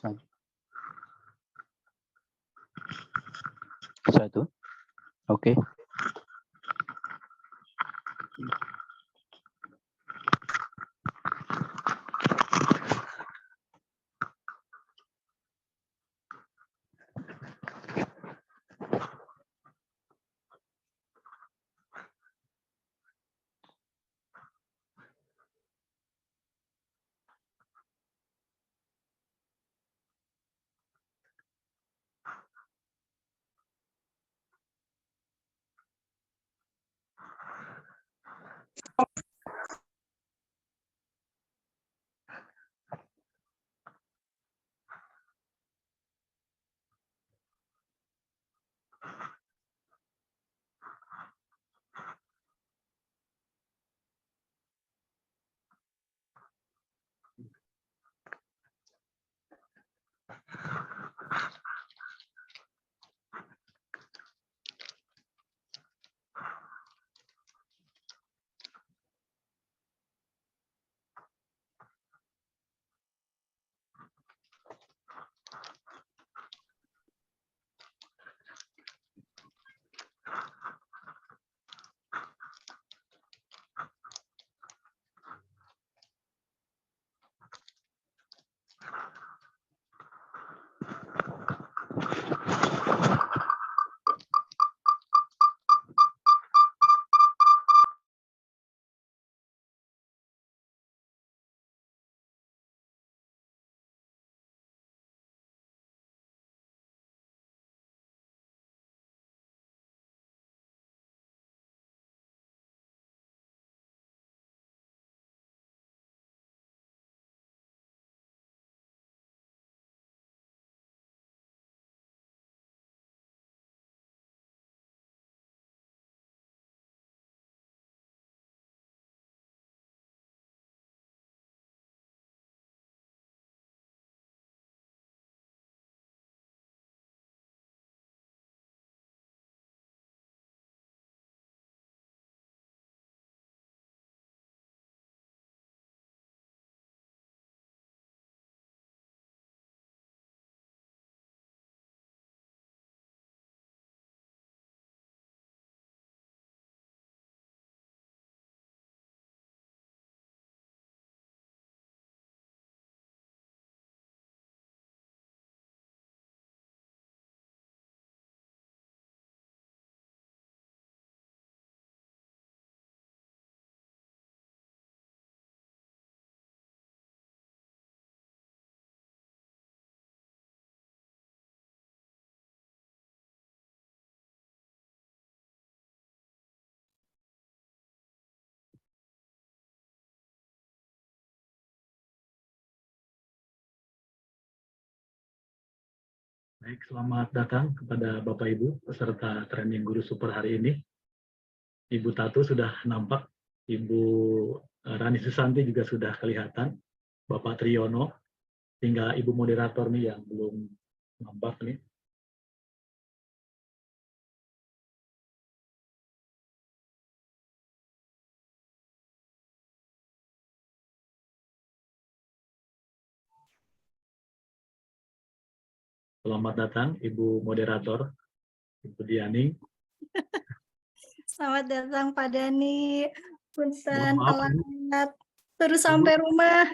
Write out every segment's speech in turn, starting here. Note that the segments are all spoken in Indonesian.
maju. Satu. Oke. Baik, selamat datang kepada Bapak Ibu peserta training guru super hari ini. Ibu Tatu sudah nampak, Ibu Rani Susanti juga sudah kelihatan, Bapak Triyono, tinggal Ibu moderator nih yang belum nampak nih. Selamat datang Ibu moderator, Ibu Diani. Selamat datang Pak Dani. Punten Mohon maaf, telat. Terus sampai rumah.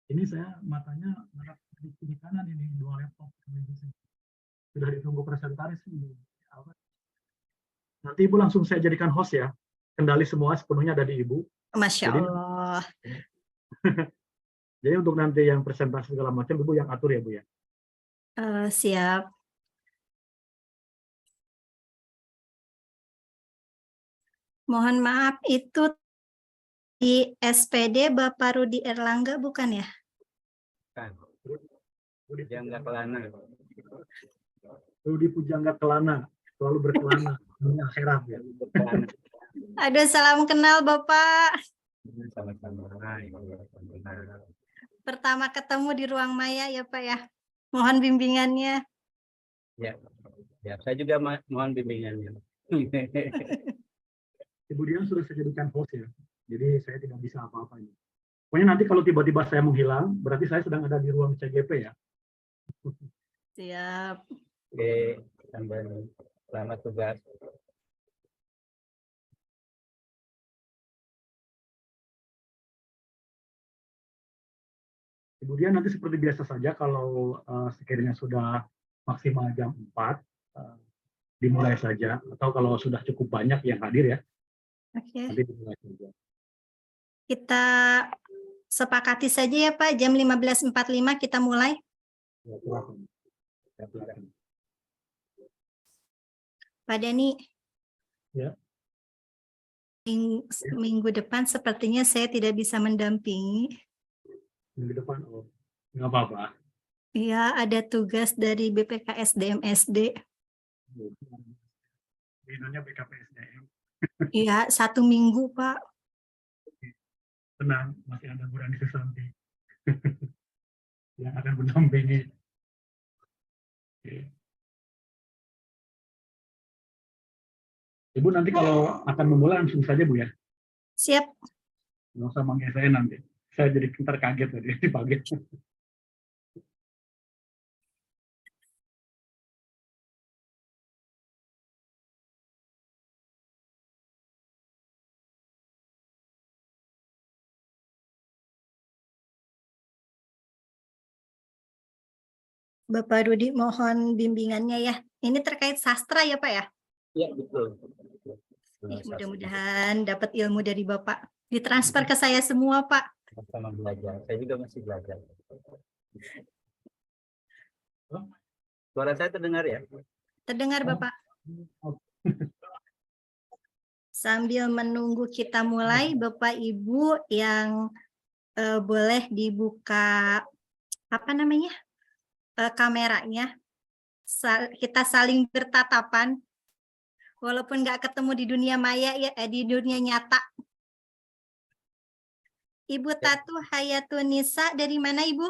Ini saya matanya di kiri kanan ini, dua laptop. Sudah ditunggu presentaris ini. Nanti Ibu langsung saya jadikan host ya. Kendali semua sepenuhnya ada di Ibu. Masya Jadi, Allah. jadi untuk nanti yang presentasi segala macam, Ibu yang atur ya Bu ya. Siap. Mohon maaf, itu di SPD Bapak Rudi Erlangga bukan ya? Kan. Pujangga Kelana. Rudi Pujangga Kelana, selalu berkelana. Dunia akhirat ya. Ada salam kenal Bapak. Sama-sama. Pertama ketemu di ruang maya ya Pak ya. Mohon bimbingannya. Ya, ya, saya juga mohon bimbingannya. Ibu Dian sudah saya jadikan host ya. Jadi saya tidak bisa apa-apa ini. Pokoknya nanti kalau tiba-tiba saya menghilang, berarti saya sedang ada di ruang CGP ya. Siap. Oke, Tambani. Selamat tugas. Kemudian nanti seperti biasa saja kalau sekiranya sudah maksimal jam 4, dimulai saja. Atau kalau sudah cukup banyak yang hadir ya, Oke. nanti dimulai saja. Kita sepakati saja ya Pak, jam 15.45 kita mulai. Ya, silakan. Ya, silakan. Pak Dani. Ya. Minggu depan sepertinya saya tidak bisa mendampingi. Minggu depan, oh, nggak apa-apa. Iya, ada tugas dari BPKSDM SD. Binanya BKPSDM. Iya, 1 minggu, Pak. Tenang, masih ada Bu Rani Susanti yang akan mendampingi. Ibu nanti kalau akan memulai langsung saja Bu ya. Siap. Nggak usah manggil saya nanti. Saya jadi ntar kaget tadi dipanggil. Bapak Rudi mohon bimbingannya ya. Ini terkait sastra ya Pak ya? Iya, betul. Mudah-mudahan dapat ilmu dari Bapak. Ditransfer ke saya semua Pak. Sama belajar. Saya juga masih belajar. Suara saya terdengar ya? Terdengar Bapak. Sambil menunggu kita mulai, Bapak Ibu yang boleh dibuka apa namanya kameranya. Kita saling bertatapan, walaupun nggak ketemu di dunia maya ya, di dunia nyata. Ibu Tatu Hayatunisa dari mana Ibu?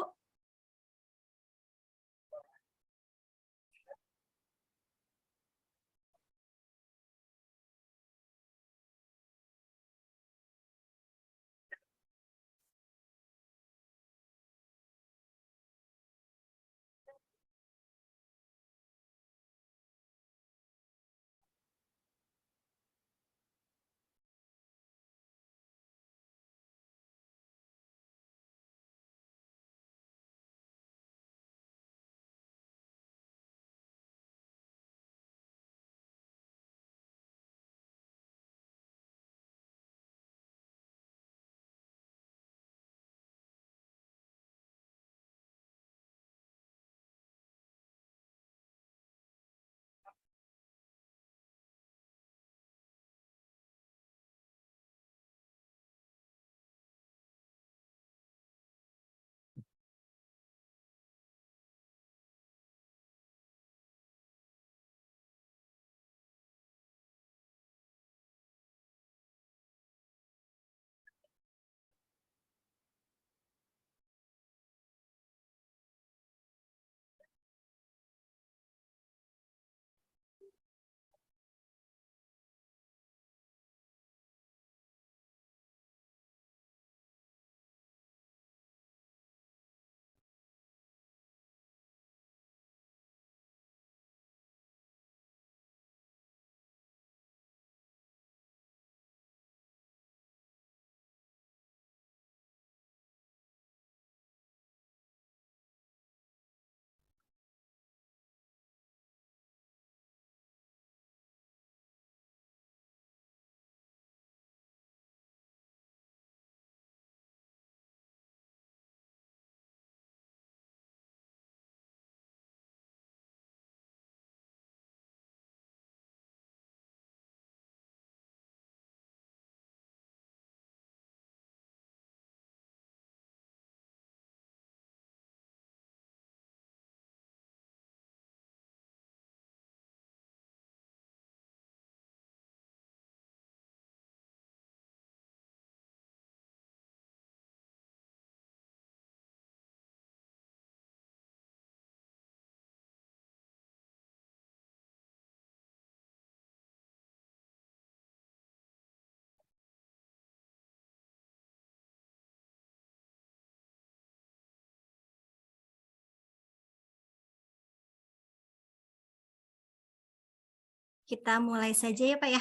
Kita mulai saja ya Pak ya.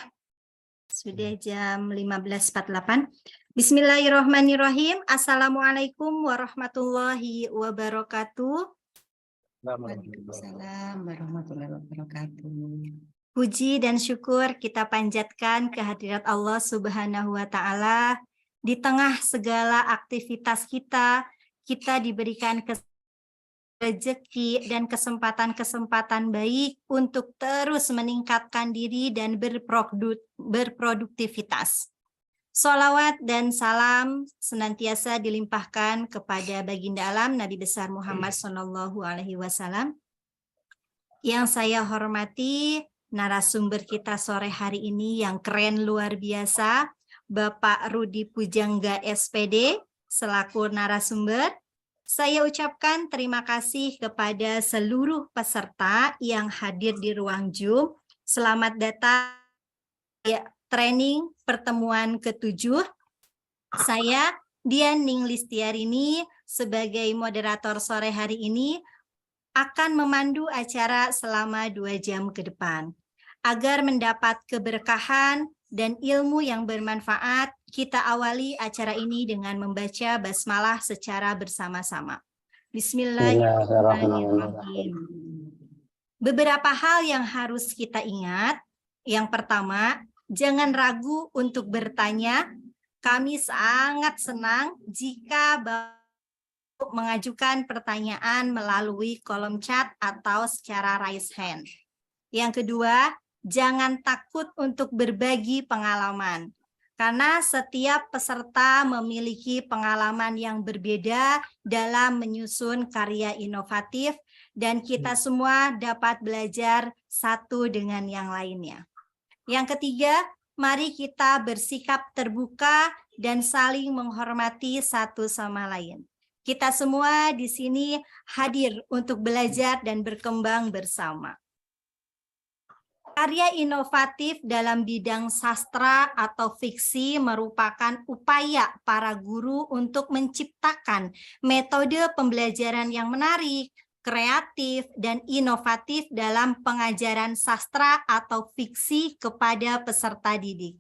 Sudah jam 15.48. Bismillahirrahmanirrahim. Assalamualaikum warahmatullahi wabarakatuh. Waalaikumsalam warahmatullahi wabarakatuh. Puji dan syukur kita panjatkan kehadirat Allah Subhanahu wa Ta'ala. Di tengah segala aktivitas kita diberikan rezeki dan kesempatan-kesempatan baik untuk terus meningkatkan diri dan berproduktivitas. Sholawat dan salam senantiasa dilimpahkan kepada baginda alam Nabi besar Muhammad SAW. Yang saya hormati narasumber kita sore hari ini yang keren luar biasa, Bapak Rudi Pujangga SPD selaku narasumber. Saya ucapkan terima kasih kepada seluruh peserta yang hadir di ruang Zoom. Selamat datang di training pertemuan ke-7. Saya Dian Ning Listiarini sebagai moderator sore hari ini akan memandu acara selama 2 jam ke depan. Agar mendapat keberkahan dan ilmu yang bermanfaat, kita awali acara ini dengan membaca basmalah secara bersama-sama. Bismillahirrahmanirrahim. Beberapa hal yang harus kita ingat. Yang pertama, jangan ragu untuk bertanya. Kami sangat senang jika Bapak mengajukan pertanyaan melalui kolom chat atau secara raise hand. Yang kedua, jangan takut untuk berbagi pengalaman, karena setiap peserta memiliki pengalaman yang berbeda dalam menyusun karya inovatif, dan kita semua dapat belajar satu dengan yang lainnya. Yang ketiga, mari kita bersikap terbuka dan saling menghormati satu sama lain. Kita semua di sini hadir untuk belajar dan berkembang bersama. Karya inovatif dalam bidang sastra atau fiksi merupakan upaya para guru untuk menciptakan metode pembelajaran yang menarik, kreatif, dan inovatif dalam pengajaran sastra atau fiksi kepada peserta didik.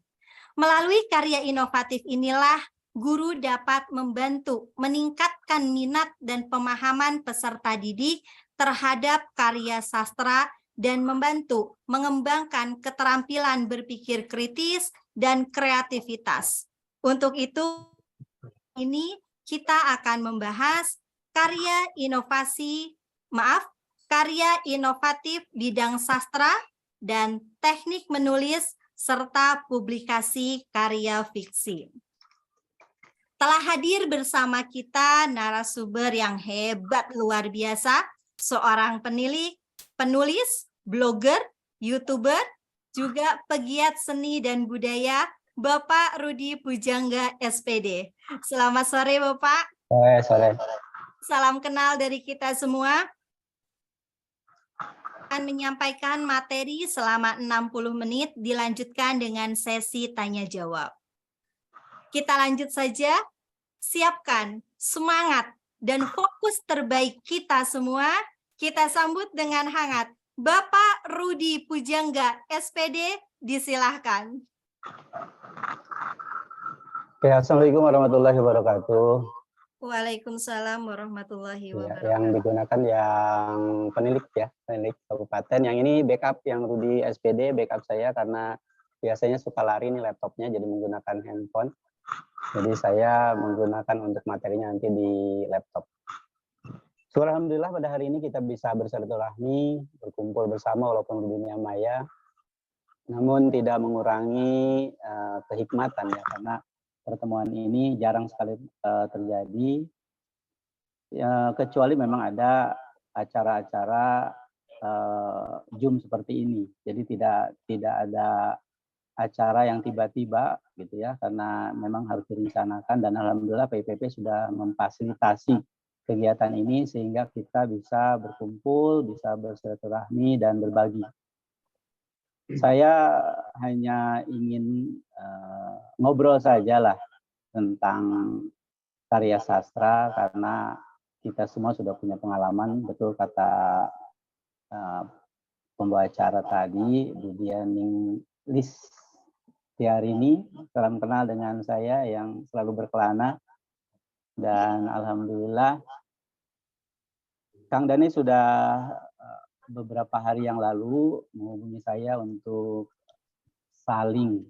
Melalui karya inovatif inilah guru dapat membantu meningkatkan minat dan pemahaman peserta didik terhadap karya sastra dan membantu mengembangkan keterampilan berpikir kritis dan kreativitas. Untuk itu, ini kita akan membahas karya inovatif bidang sastra dan teknik menulis serta publikasi karya fiksi. Telah hadir bersama kita narasumber yang hebat luar biasa, seorang penulis, blogger, YouTuber, juga pegiat seni dan budaya, Bapak Rudi Pujangga SPD. Selamat sore Bapak. Sore. Salam kenal dari kita semua. Akan menyampaikan materi selama 60 menit, dilanjutkan dengan sesi tanya jawab. Kita lanjut saja. Siapkan semangat dan fokus terbaik kita semua. Kita sambut dengan hangat Bapak Rudi Pujangga SPD, disilahkan. Assalamualaikum warahmatullahi wabarakatuh. Waalaikumsalam warahmatullahi wabarakatuh. Yang digunakan yang penilik kabupaten. Yang ini backup yang Rudi SPD, backup saya karena biasanya suka lari nih laptopnya, jadi menggunakan handphone. Jadi saya menggunakan untuk materinya nanti di laptop. Alhamdulillah pada hari ini kita bisa bersilaturahmi, berkumpul bersama walaupun di dunia maya, namun tidak mengurangi kehikmatan ya, karena pertemuan ini jarang sekali terjadi, ya, kecuali memang ada acara-acara Zoom seperti ini. Jadi tidak ada acara yang tiba-tiba gitu ya, karena memang harus direncanakan, dan alhamdulillah PIPP sudah memfasilitasi kegiatan ini sehingga kita bisa berkumpul, bisa bersilaturahmi dan berbagi. Saya hanya ingin ngobrol saja lah tentang karya sastra, karena kita semua sudah punya pengalaman, betul kata pembawa acara tadi, Budianing Listiarini, salam kenal dengan saya yang selalu berkelana. Dan alhamdulillah Kang Dhani sudah beberapa hari yang lalu menghubungi saya untuk saling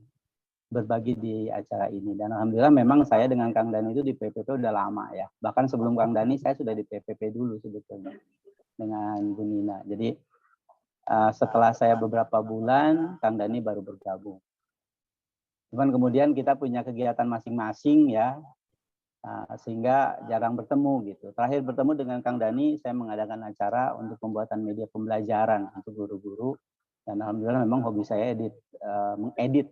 berbagi di acara ini. Dan alhamdulillah memang saya dengan Kang Dhani itu di PPP udah lama ya. Bahkan sebelum Kang Dhani saya sudah di PPP dulu sebetulnya dengan Bu Nina. Jadi setelah saya beberapa bulan, Kang Dhani baru bergabung. Cuman kemudian kita punya kegiatan masing-masing ya, sehingga jarang bertemu gitu. Terakhir bertemu dengan Kang Dhani, saya mengadakan acara untuk pembuatan media pembelajaran untuk guru-guru. Dan alhamdulillah memang hobi saya mengedit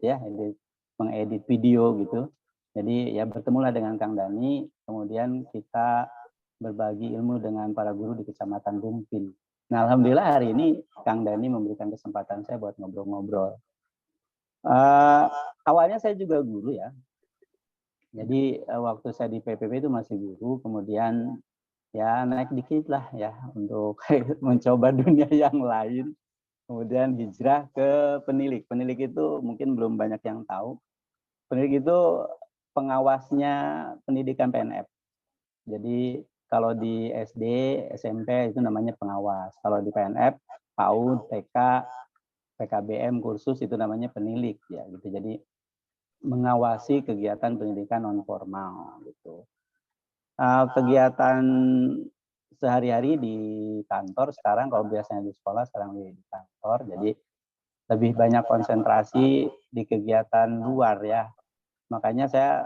video gitu. Jadi ya bertemulah dengan Kang Dhani, kemudian kita berbagi ilmu dengan para guru di Kecamatan Bumpin. Nah alhamdulillah hari ini Kang Dhani memberikan kesempatan saya buat ngobrol-ngobrol. Awalnya saya juga guru ya. Jadi waktu saya di PPP itu masih guru, kemudian ya naik dikit lah ya untuk mencoba dunia yang lain. Kemudian hijrah ke penilik. Penilik itu mungkin belum banyak yang tahu. Penilik itu pengawasnya pendidikan PNF. Jadi kalau di SD, SMP itu namanya pengawas. Kalau di PNF, PAUD, TK, PKBM, kursus itu namanya penilik ya gitu. Jadi mengawasi kegiatan pendidikan non formal gitu. Kegiatan sehari-hari di kantor sekarang, kalau biasanya di sekolah sekarang di kantor, jadi lebih banyak konsentrasi di kegiatan luar ya. Makanya saya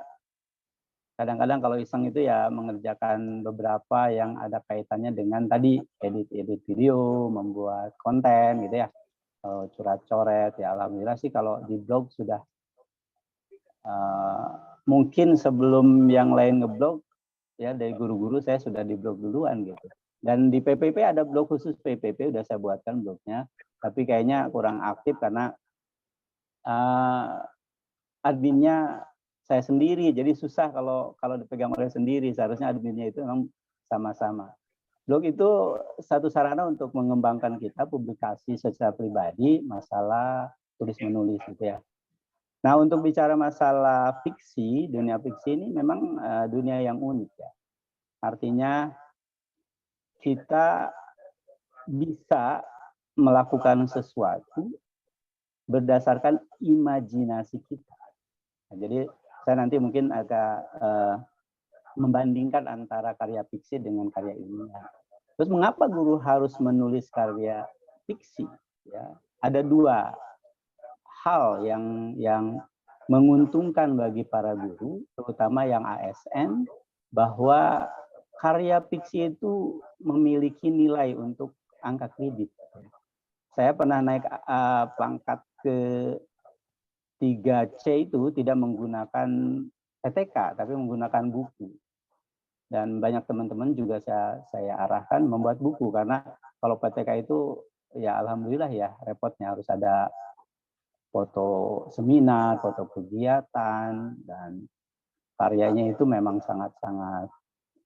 kadang-kadang kalau iseng itu ya mengerjakan beberapa yang ada kaitannya dengan tadi edit video, membuat konten gitu ya, coret-coret ya. Alhamdulillah sih kalau di blog sudah mungkin sebelum yang lain ngeblog ya, dari guru-guru saya sudah di blog duluan gitu. Dan di PPP ada blog khusus PPP, udah saya buatkan blognya, tapi kayaknya kurang aktif karena adminnya saya sendiri, jadi susah kalau dipegang oleh sendiri. Seharusnya adminnya itu memang sama-sama. Blog itu satu sarana untuk mengembangkan kita publikasi secara pribadi masalah tulis menulis gitu ya. Nah untuk bicara masalah fiksi, dunia fiksi ini memang dunia yang unik ya. Artinya kita bisa melakukan sesuatu berdasarkan imajinasi kita. Nah, jadi saya nanti mungkin agak membandingkan antara karya fiksi dengan karya ilmiah. Terus mengapa guru harus menulis karya fiksi? Ya, ada dua hal yang menguntungkan bagi para guru, terutama yang ASN, bahwa karya fiksi itu memiliki nilai untuk angka kredit. Saya pernah naik pangkat ke 3C itu tidak menggunakan PTK, tapi menggunakan buku. Dan banyak teman-teman juga saya arahkan membuat buku, karena kalau PTK itu ya alhamdulillah ya repotnya, harus ada foto seminar, foto kegiatan, dan karyanya itu memang sangat-sangat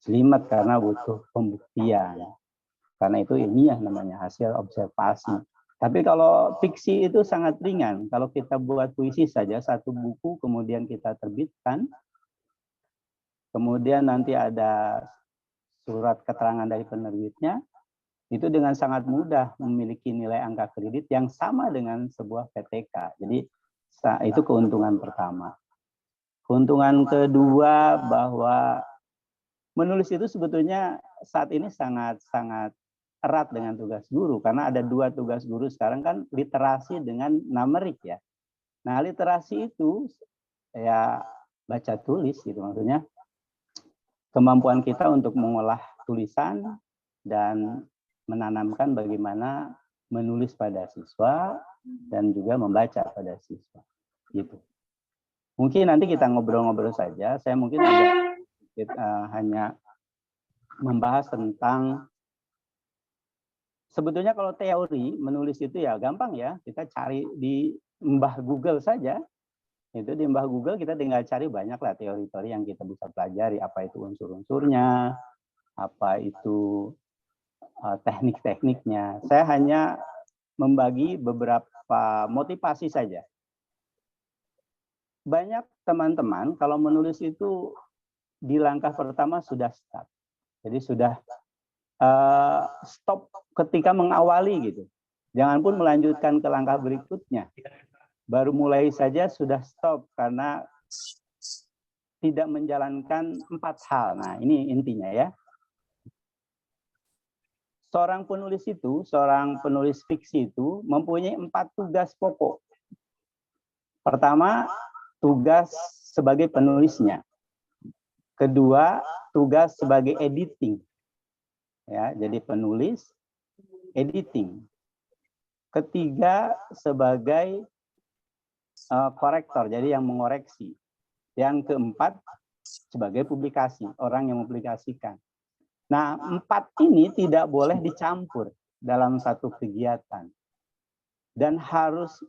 jelimet karena butuh pembuktian. Karena itu ilmiah namanya, hasil observasi. Tapi kalau fiksi itu sangat ringan. Kalau kita buat puisi saja, satu buku kemudian kita terbitkan, kemudian nanti ada surat keterangan dari penerbitnya, itu dengan sangat mudah memiliki nilai angka kredit yang sama dengan sebuah PTK. Jadi itu keuntungan pertama. Keuntungan kedua bahwa menulis itu sebetulnya saat ini sangat erat dengan tugas guru, karena ada dua tugas guru sekarang kan, literasi dengan numerik ya. Nah literasi itu ya baca tulis gitu, maksudnya kemampuan kita untuk mengolah tulisan dan menanamkan bagaimana menulis pada siswa dan juga membaca pada siswa gitu. Mungkin nanti kita ngobrol-ngobrol saja. Saya mungkin hanya membahas tentang, sebetulnya kalau teori menulis itu ya gampang ya, kita cari di Mbah Google saja. Itu di Mbah Google kita tinggal cari banyak lah teori-teori yang kita bisa pelajari, apa itu unsur-unsurnya, apa itu teknik-tekniknya. Saya hanya membagi beberapa motivasi saja. Banyak teman-teman kalau menulis itu di langkah pertama sudah stop. Jadi sudah stop ketika mengawali gitu. Jangan pun melanjutkan ke langkah berikutnya. Baru mulai saja sudah stop karena tidak menjalankan 4 hal. Nah, ini intinya ya. Seorang penulis fiksi itu mempunyai 4 tugas pokok. Pertama, tugas sebagai penulisnya. Kedua, tugas sebagai editing. Ya, jadi penulis, editing. Ketiga, sebagai korektor, jadi yang mengoreksi. Yang keempat, sebagai publikasi, orang yang mempublikasikan. Nah, 4 ini tidak boleh dicampur dalam satu kegiatan. Dan harus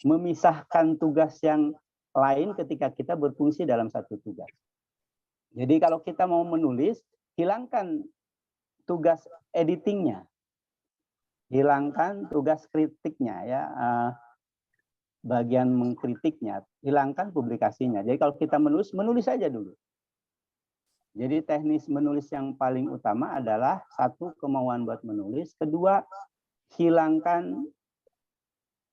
memisahkan tugas yang lain ketika kita berfungsi dalam satu tugas. Jadi kalau kita mau menulis, hilangkan tugas editingnya. Hilangkan tugas kritiknya, ya, bagian mengkritiknya, hilangkan publikasinya. Jadi kalau kita menulis, menulis saja dulu. Jadi teknis menulis yang paling utama adalah 1, kemauan buat menulis. Kedua, hilangkan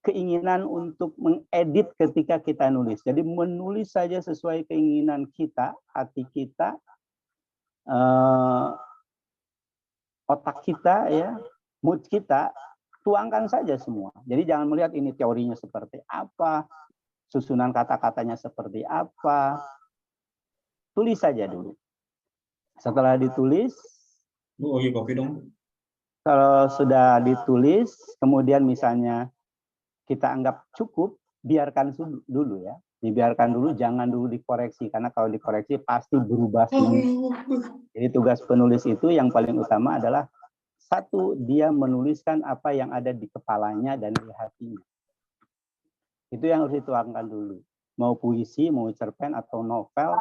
keinginan untuk mengedit ketika kita nulis. Jadi menulis saja sesuai keinginan kita, hati kita, otak kita, ya, mood kita, tuangkan saja semua. Jadi jangan melihat ini teorinya seperti apa, susunan kata-katanya seperti apa. Tulis saja dulu. Setelah ditulis, kalau sudah ditulis, kemudian misalnya kita anggap cukup, biarkan dulu ya. Dibiarkan dulu, jangan dulu dikoreksi. Karena kalau dikoreksi pasti berubah semua. Jadi tugas penulis itu yang paling utama adalah 1, dia menuliskan apa yang ada di kepalanya dan di hatinya. Itu yang harus dituangkan dulu. Mau puisi, mau cerpen, atau novel,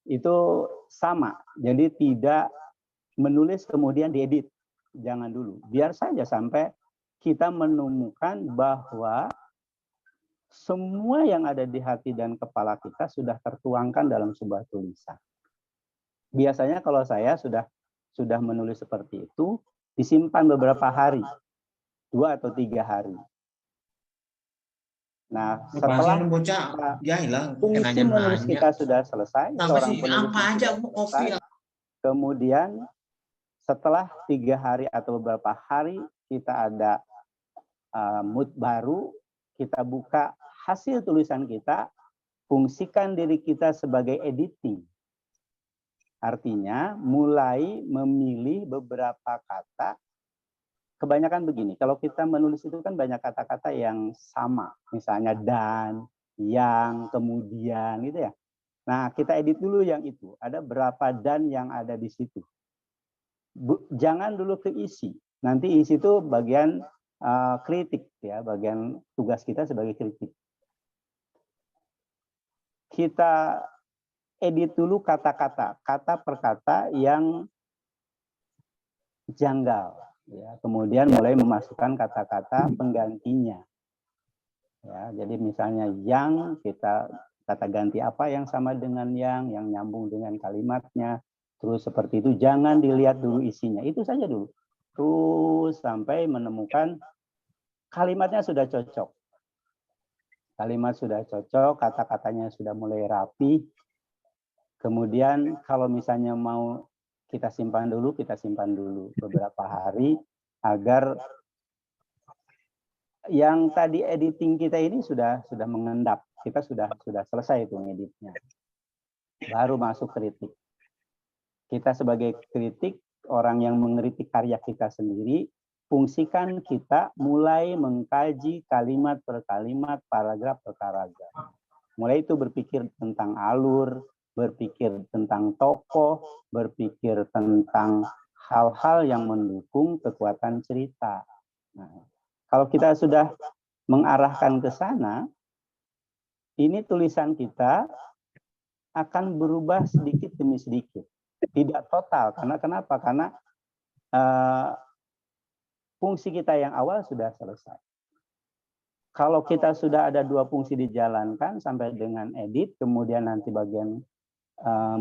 itu sama. Jadi tidak menulis kemudian diedit. Jangan dulu. Biar saja sampai kita menemukan bahwa semua yang ada di hati dan kepala kita sudah tertuangkan dalam sebuah tulisan. Biasanya kalau saya sudah menulis seperti itu, disimpan beberapa hari, 2 atau 3 hari. Nah, setelah fungsi menulis kita sudah selesai, seorang penulis sudah selesai, kemudian setelah 3 hari atau beberapa hari kita ada mood baru, kita buka hasil tulisan kita, fungsikan diri kita sebagai editing. Artinya mulai memilih beberapa kata. Kebanyakan begini, kalau kita menulis itu kan banyak kata-kata yang sama. Misalnya dan, yang, kemudian gitu ya. Nah, kita edit dulu yang itu. Ada berapa dan yang ada di situ. Jangan dulu ke isi. Nanti isi itu bagian kritik ya, bagian tugas kita sebagai kritik. Kita edit dulu kata-kata, kata per kata yang janggal. Ya, kemudian mulai memasukkan kata-kata penggantinya. Ya, jadi misalnya yang, kita kata ganti apa yang sama dengan yang nyambung dengan kalimatnya. Terus seperti itu, jangan dilihat dulu isinya. Itu saja dulu. Terus sampai menemukan kalimatnya sudah cocok. Kalimat sudah cocok, kata-katanya sudah mulai rapi. Kemudian kalau misalnya mau kita simpan dulu beberapa hari agar yang tadi editing kita ini sudah mengendap. Kita sudah selesai itu ngeditnya. Baru masuk kritik. Kita sebagai kritik, orang yang mengkritik karya kita sendiri, fungsikan kita mulai mengkaji kalimat per kalimat, paragraf per paragraf. Mulai itu berpikir tentang alur, berpikir tentang tokoh, berpikir tentang hal-hal yang mendukung kekuatan cerita. Nah, kalau kita sudah mengarahkan ke sana, ini tulisan kita akan berubah sedikit demi sedikit. Tidak total. Karena kenapa? Karena fungsi kita yang awal sudah selesai. kalau kita sudah ada 2 fungsi dijalankan sampai dengan edit, kemudian nanti bagian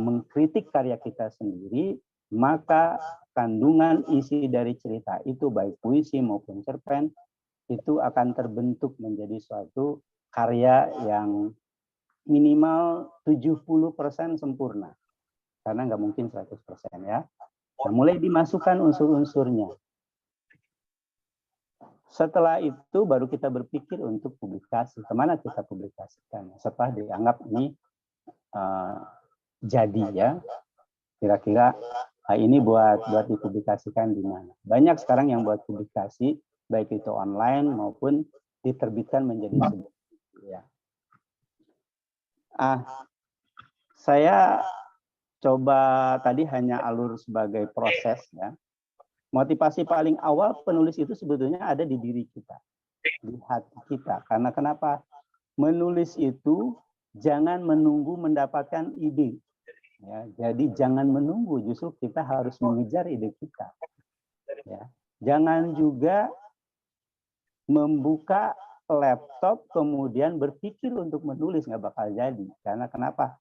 mengkritik karya kita sendiri, maka kandungan isi dari cerita itu baik puisi maupun cerpen itu akan terbentuk menjadi suatu karya yang minimal 70% sempurna. Karena nggak mungkin 100% ya. Nah, mulai dimasukkan unsur-unsurnya. Setelah itu baru kita berpikir untuk publikasi. Kemana kita publikasikan? Setelah dianggap ini jadi ya, kira-kira ini buat dipublikasikan di mana. Banyak sekarang yang buat publikasi, baik itu online maupun diterbitkan menjadi sebuah ya. Saya coba tadi hanya alur sebagai proses ya. Motivasi paling awal penulis itu sebetulnya ada di diri kita, di hati kita. Karena kenapa? Menulis itu jangan menunggu mendapatkan ide. Ya, jadi jangan menunggu, justru kita harus mengejar ide kita. Ya. Jangan juga membuka laptop kemudian berpikir untuk menulis, nggak bakal jadi. Karena kenapa?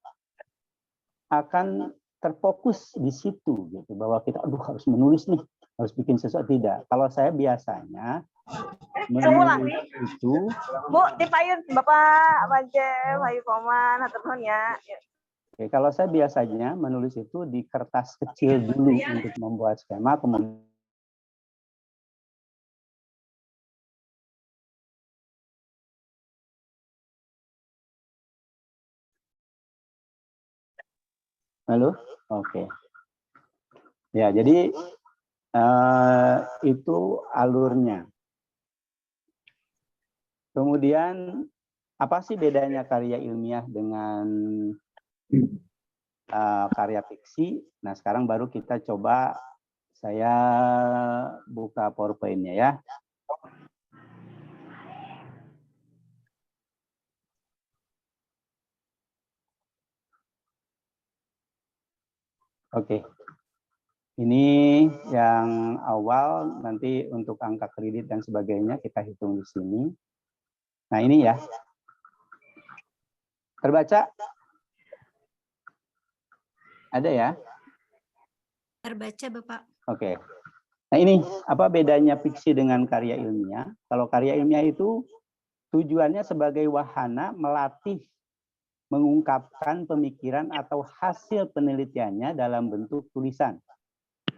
Akan terfokus di situ gitu, bahwa kita harus menulis nih, harus bikin sesuatu. Tidak. Kalau saya biasanya menulis itu Bu, tipayun Bapak Bajem, Hayu Koman, hatur nuhun ya. Oke, kalau saya biasanya menulis itu di kertas kecil dulu untuk membuat skema, kemudian halo, oke. Ya, jadi itu alurnya. Kemudian apa sih bedanya karya ilmiah dengan karya fiksi? Nah, sekarang baru kita coba, saya buka PowerPoint-nya ya. Oke. Ini yang awal, nanti untuk angka kredit dan sebagainya kita hitung di sini. Nah, ini ya. Terbaca? Ada ya? Terbaca, Bapak. Oke. Nah, ini apa bedanya fiksi dengan karya ilmiah? Kalau karya ilmiah itu tujuannya sebagai wahana melatih mengungkapkan pemikiran atau hasil penelitiannya dalam bentuk tulisan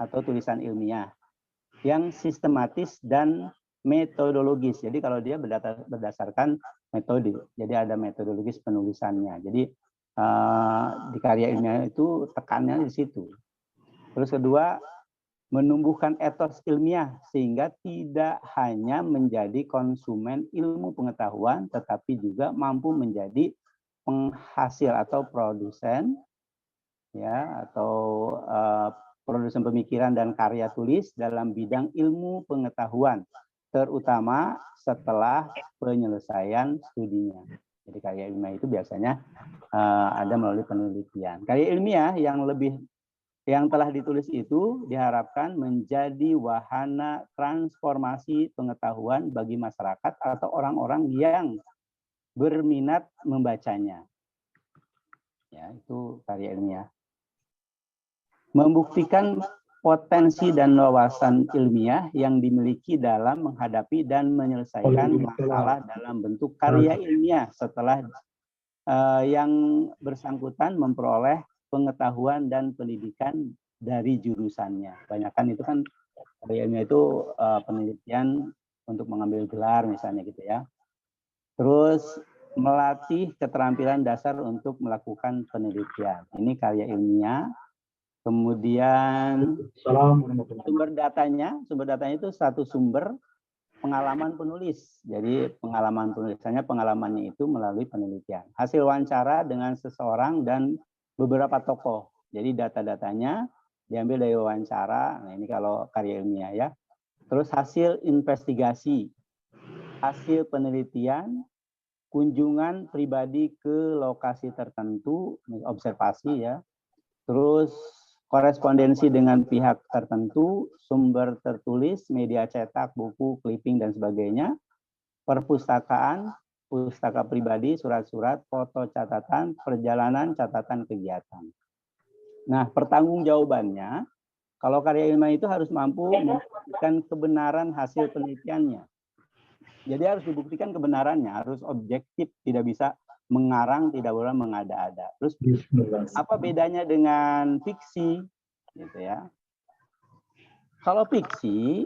atau tulisan ilmiah yang sistematis dan metodologis. Jadi kalau dia berdasarkan metode, jadi ada metodologis penulisannya. Jadi di karya ilmiah itu tekannya di situ. Terus kedua, menumbuhkan etos ilmiah sehingga tidak hanya menjadi konsumen ilmu pengetahuan, tetapi juga mampu menjadi penghasil atau produsen, ya, atau produsen pemikiran dan karya tulis dalam bidang ilmu pengetahuan, terutama setelah penyelesaian studinya. Jadi karya ilmiah itu biasanya ada melalui penelitian. Karya ilmiah yang telah ditulis itu diharapkan menjadi wahana transformasi pengetahuan bagi masyarakat atau orang-orang yang berminat membacanya. Ya, itu karya ilmiah. Membuktikan potensi dan wawasan ilmiah yang dimiliki dalam menghadapi dan menyelesaikan masalah dalam bentuk karya ilmiah setelah yang bersangkutan memperoleh pengetahuan dan pendidikan dari jurusannya. Kebanyakan itu kan karya ilmiah itu penelitian untuk mengambil gelar misalnya gitu ya. Terus melatih keterampilan dasar untuk melakukan penelitian. Ini karya ilmiah. Kemudian sumber datanya itu satu sumber pengalaman penulis. Jadi pengalamannya itu melalui penelitian. Hasil wawancara dengan seseorang dan beberapa tokoh. Jadi data-datanya diambil dari wawancara. Nah, ini kalau karya ilmiah ya. Terus hasil investigasi, hasil penelitian, kunjungan pribadi ke lokasi tertentu, observasi ya. Terus korespondensi dengan pihak tertentu, sumber tertulis, media cetak, buku, clipping, dan sebagainya. perpustakaan, pustaka pribadi, surat-surat, foto catatan, perjalanan, catatan kegiatan. Nah, pertanggungjawabannya, kalau karya ilmiah itu harus mampu membuktikan kebenaran hasil penelitiannya. Jadi harus dibuktikan kebenarannya, harus objektif, tidak bisa mengarang, tidak boleh mengada-ada. Terus apa bedanya dengan fiksi? Gitu ya. Kalau fiksi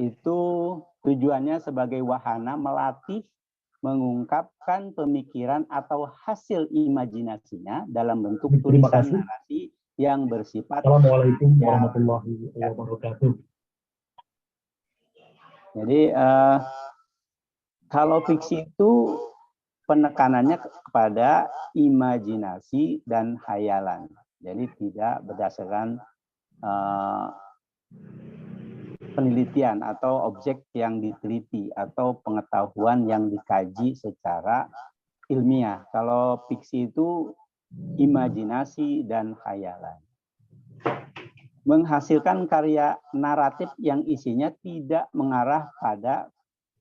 itu tujuannya sebagai wahana melatih, mengungkapkan pemikiran atau hasil imajinasinya dalam bentuk tulisan narasi yang bersifat. Assalamualaikum warahmatullahi wabarakatuh. Jadi kalau fiksi itu penekanannya kepada imajinasi dan khayalan. Jadi tidak berdasarkan penelitian atau objek yang diteliti atau pengetahuan yang dikaji secara ilmiah. Kalau fiksi itu imajinasi dan khayalan. Menghasilkan karya naratif yang isinya tidak mengarah pada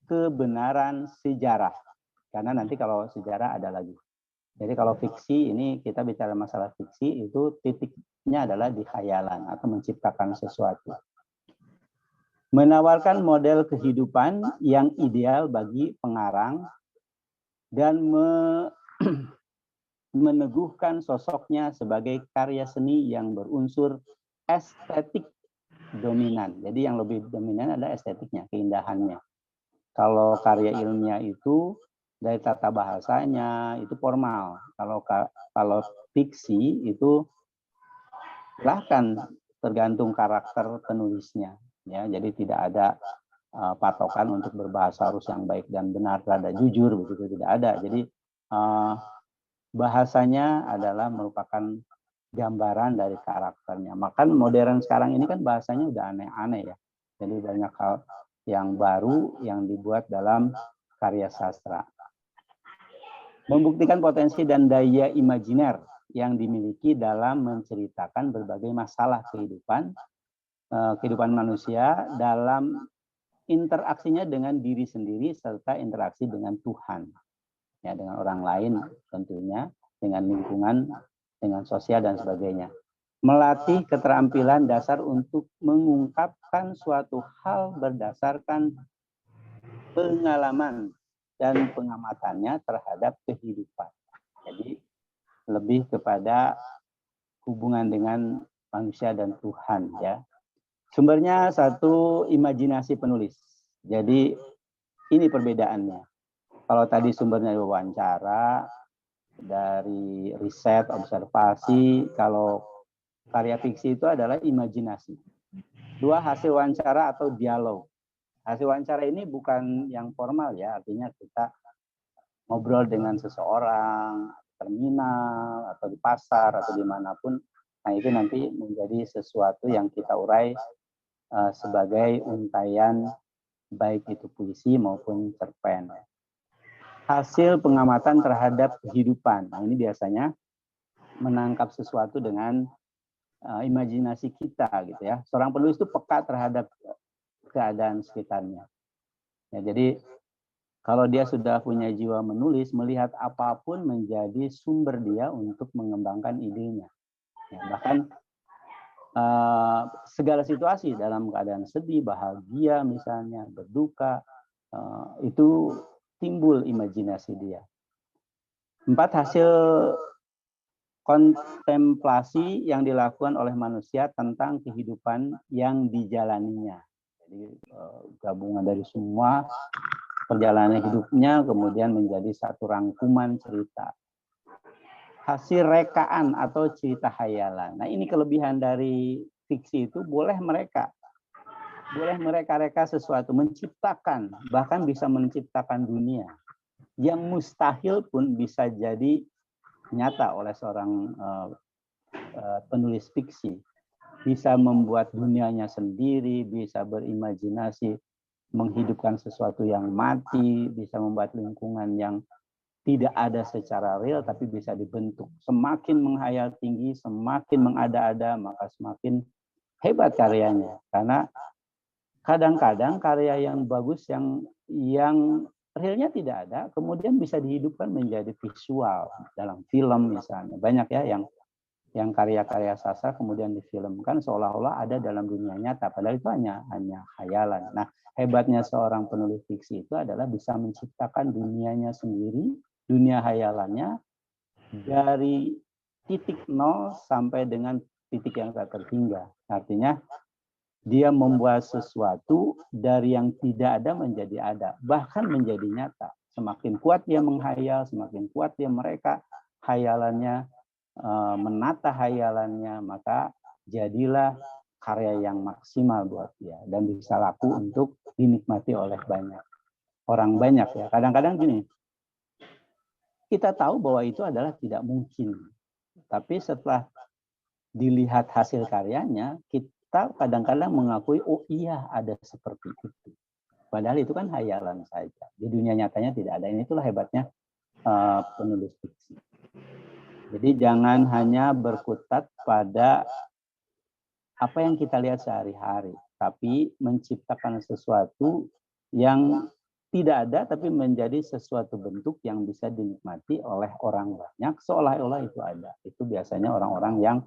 kebenaran sejarah. Karena nanti kalau sejarah ada lagi. Jadi kalau fiksi, ini kita bicara masalah fiksi, itu titiknya adalah di khayalan atau menciptakan sesuatu. Menawarkan model kehidupan yang ideal bagi pengarang dan meneguhkan sosoknya sebagai karya seni yang berunsur estetik dominan. Jadi yang lebih dominan adalah estetiknya, keindahannya. Kalau karya ilmiah itu dari tata bahasanya itu formal. Kalau fiksi itu silahkan tergantung karakter penulisnya. Ya, jadi tidak ada patokan untuk berbahasa harus yang baik dan benar, rada jujur, begitu tidak ada. Jadi bahasanya adalah merupakan gambaran dari karakternya. Maka modern sekarang ini kan bahasanya udah aneh-aneh ya. Jadi banyak hal yang baru yang dibuat dalam karya sastra. Membuktikan potensi dan daya imajiner yang dimiliki dalam menceritakan berbagai masalah kehidupan manusia dalam interaksinya dengan diri sendiri serta interaksi dengan Tuhan, ya, dengan orang lain tentunya, dengan lingkungan, dengan sosial dan sebagainya. Melatih keterampilan dasar untuk mengungkapkan suatu hal berdasarkan pengalaman dan pengamatannya terhadap kehidupan. Jadi lebih kepada hubungan dengan manusia dan Tuhan, ya. Sumbernya satu, imajinasi penulis. Jadi ini perbedaannya. Kalau tadi sumbernya wawancara, dari riset, observasi, kalau karya fiksi itu adalah imajinasi. Dua, hasil wawancara atau dialog. Hasil wawancara ini bukan yang formal ya, artinya kita ngobrol dengan seseorang, terminal, atau di pasar, atau dimanapun. Nah itu nanti menjadi sesuatu yang kita urai sebagai untayan baik itu puisi maupun cerpen. Hasil pengamatan terhadap kehidupan. Nah, ini biasanya menangkap sesuatu dengan imajinasi kita gitu ya. Seorang penulis itu peka terhadap keadaan sekitarnya. Ya, jadi kalau dia sudah punya jiwa menulis, melihat apapun menjadi sumber dia untuk mengembangkan idenya. Ya, bahkan segala situasi dalam keadaan sedih, bahagia misalnya, berduka, itu timbul imajinasi dia. 4, hasil kontemplasi yang dilakukan oleh manusia tentang kehidupan yang dijalaninya. Jadi gabungan dari semua perjalanan hidupnya kemudian menjadi satu rangkuman cerita. Hasil rekaan atau cerita khayalan. Nah ini kelebihan dari fiksi itu, boleh mereka reka sesuatu, menciptakan, bahkan bisa menciptakan dunia. Yang mustahil pun bisa jadi nyata oleh seorang penulis fiksi. Bisa membuat dunianya sendiri, bisa berimajinasi, menghidupkan sesuatu yang mati, bisa membuat lingkungan yang tidak ada secara real tapi bisa dibentuk. Semakin menghayal tinggi, semakin mengada-ada, maka semakin hebat karyanya. Karena kadang-kadang karya yang bagus, yang realnya tidak ada, kemudian bisa dihidupkan menjadi visual dalam film misalnya. Banyak ya yang karya-karya sastra kemudian difilmkan seolah-olah ada dalam dunia nyata, padahal itu hanya khayalan. Nah, hebatnya seorang penulis fiksi itu adalah bisa menciptakan dunianya sendiri, dunia khayalannya dari titik nol sampai dengan titik yang tak terhingga. Artinya dia membuat sesuatu dari yang tidak ada menjadi ada, bahkan menjadi nyata. Semakin kuat dia menghayal, semakin kuat dia mereka khayalannya, menata khayalannya, maka jadilah karya yang maksimal buat dia dan bisa laku untuk dinikmati oleh banyak orang banyak ya. Kadang-kadang gini, kita tahu bahwa itu adalah tidak mungkin, tapi setelah dilihat hasil karyanya, kita kadang-kadang mengakui, oh iya ada seperti itu. Padahal itu kan hayalan saja. Di dunia nyatanya tidak ada. Itulah hebatnya penulis fiksi. Jadi jangan hanya berkutat pada apa yang kita lihat sehari-hari, tapi menciptakan sesuatu yang tidak ada, tapi menjadi sesuatu bentuk yang bisa dinikmati oleh orang banyak, seolah-olah itu ada. Itu biasanya orang-orang yang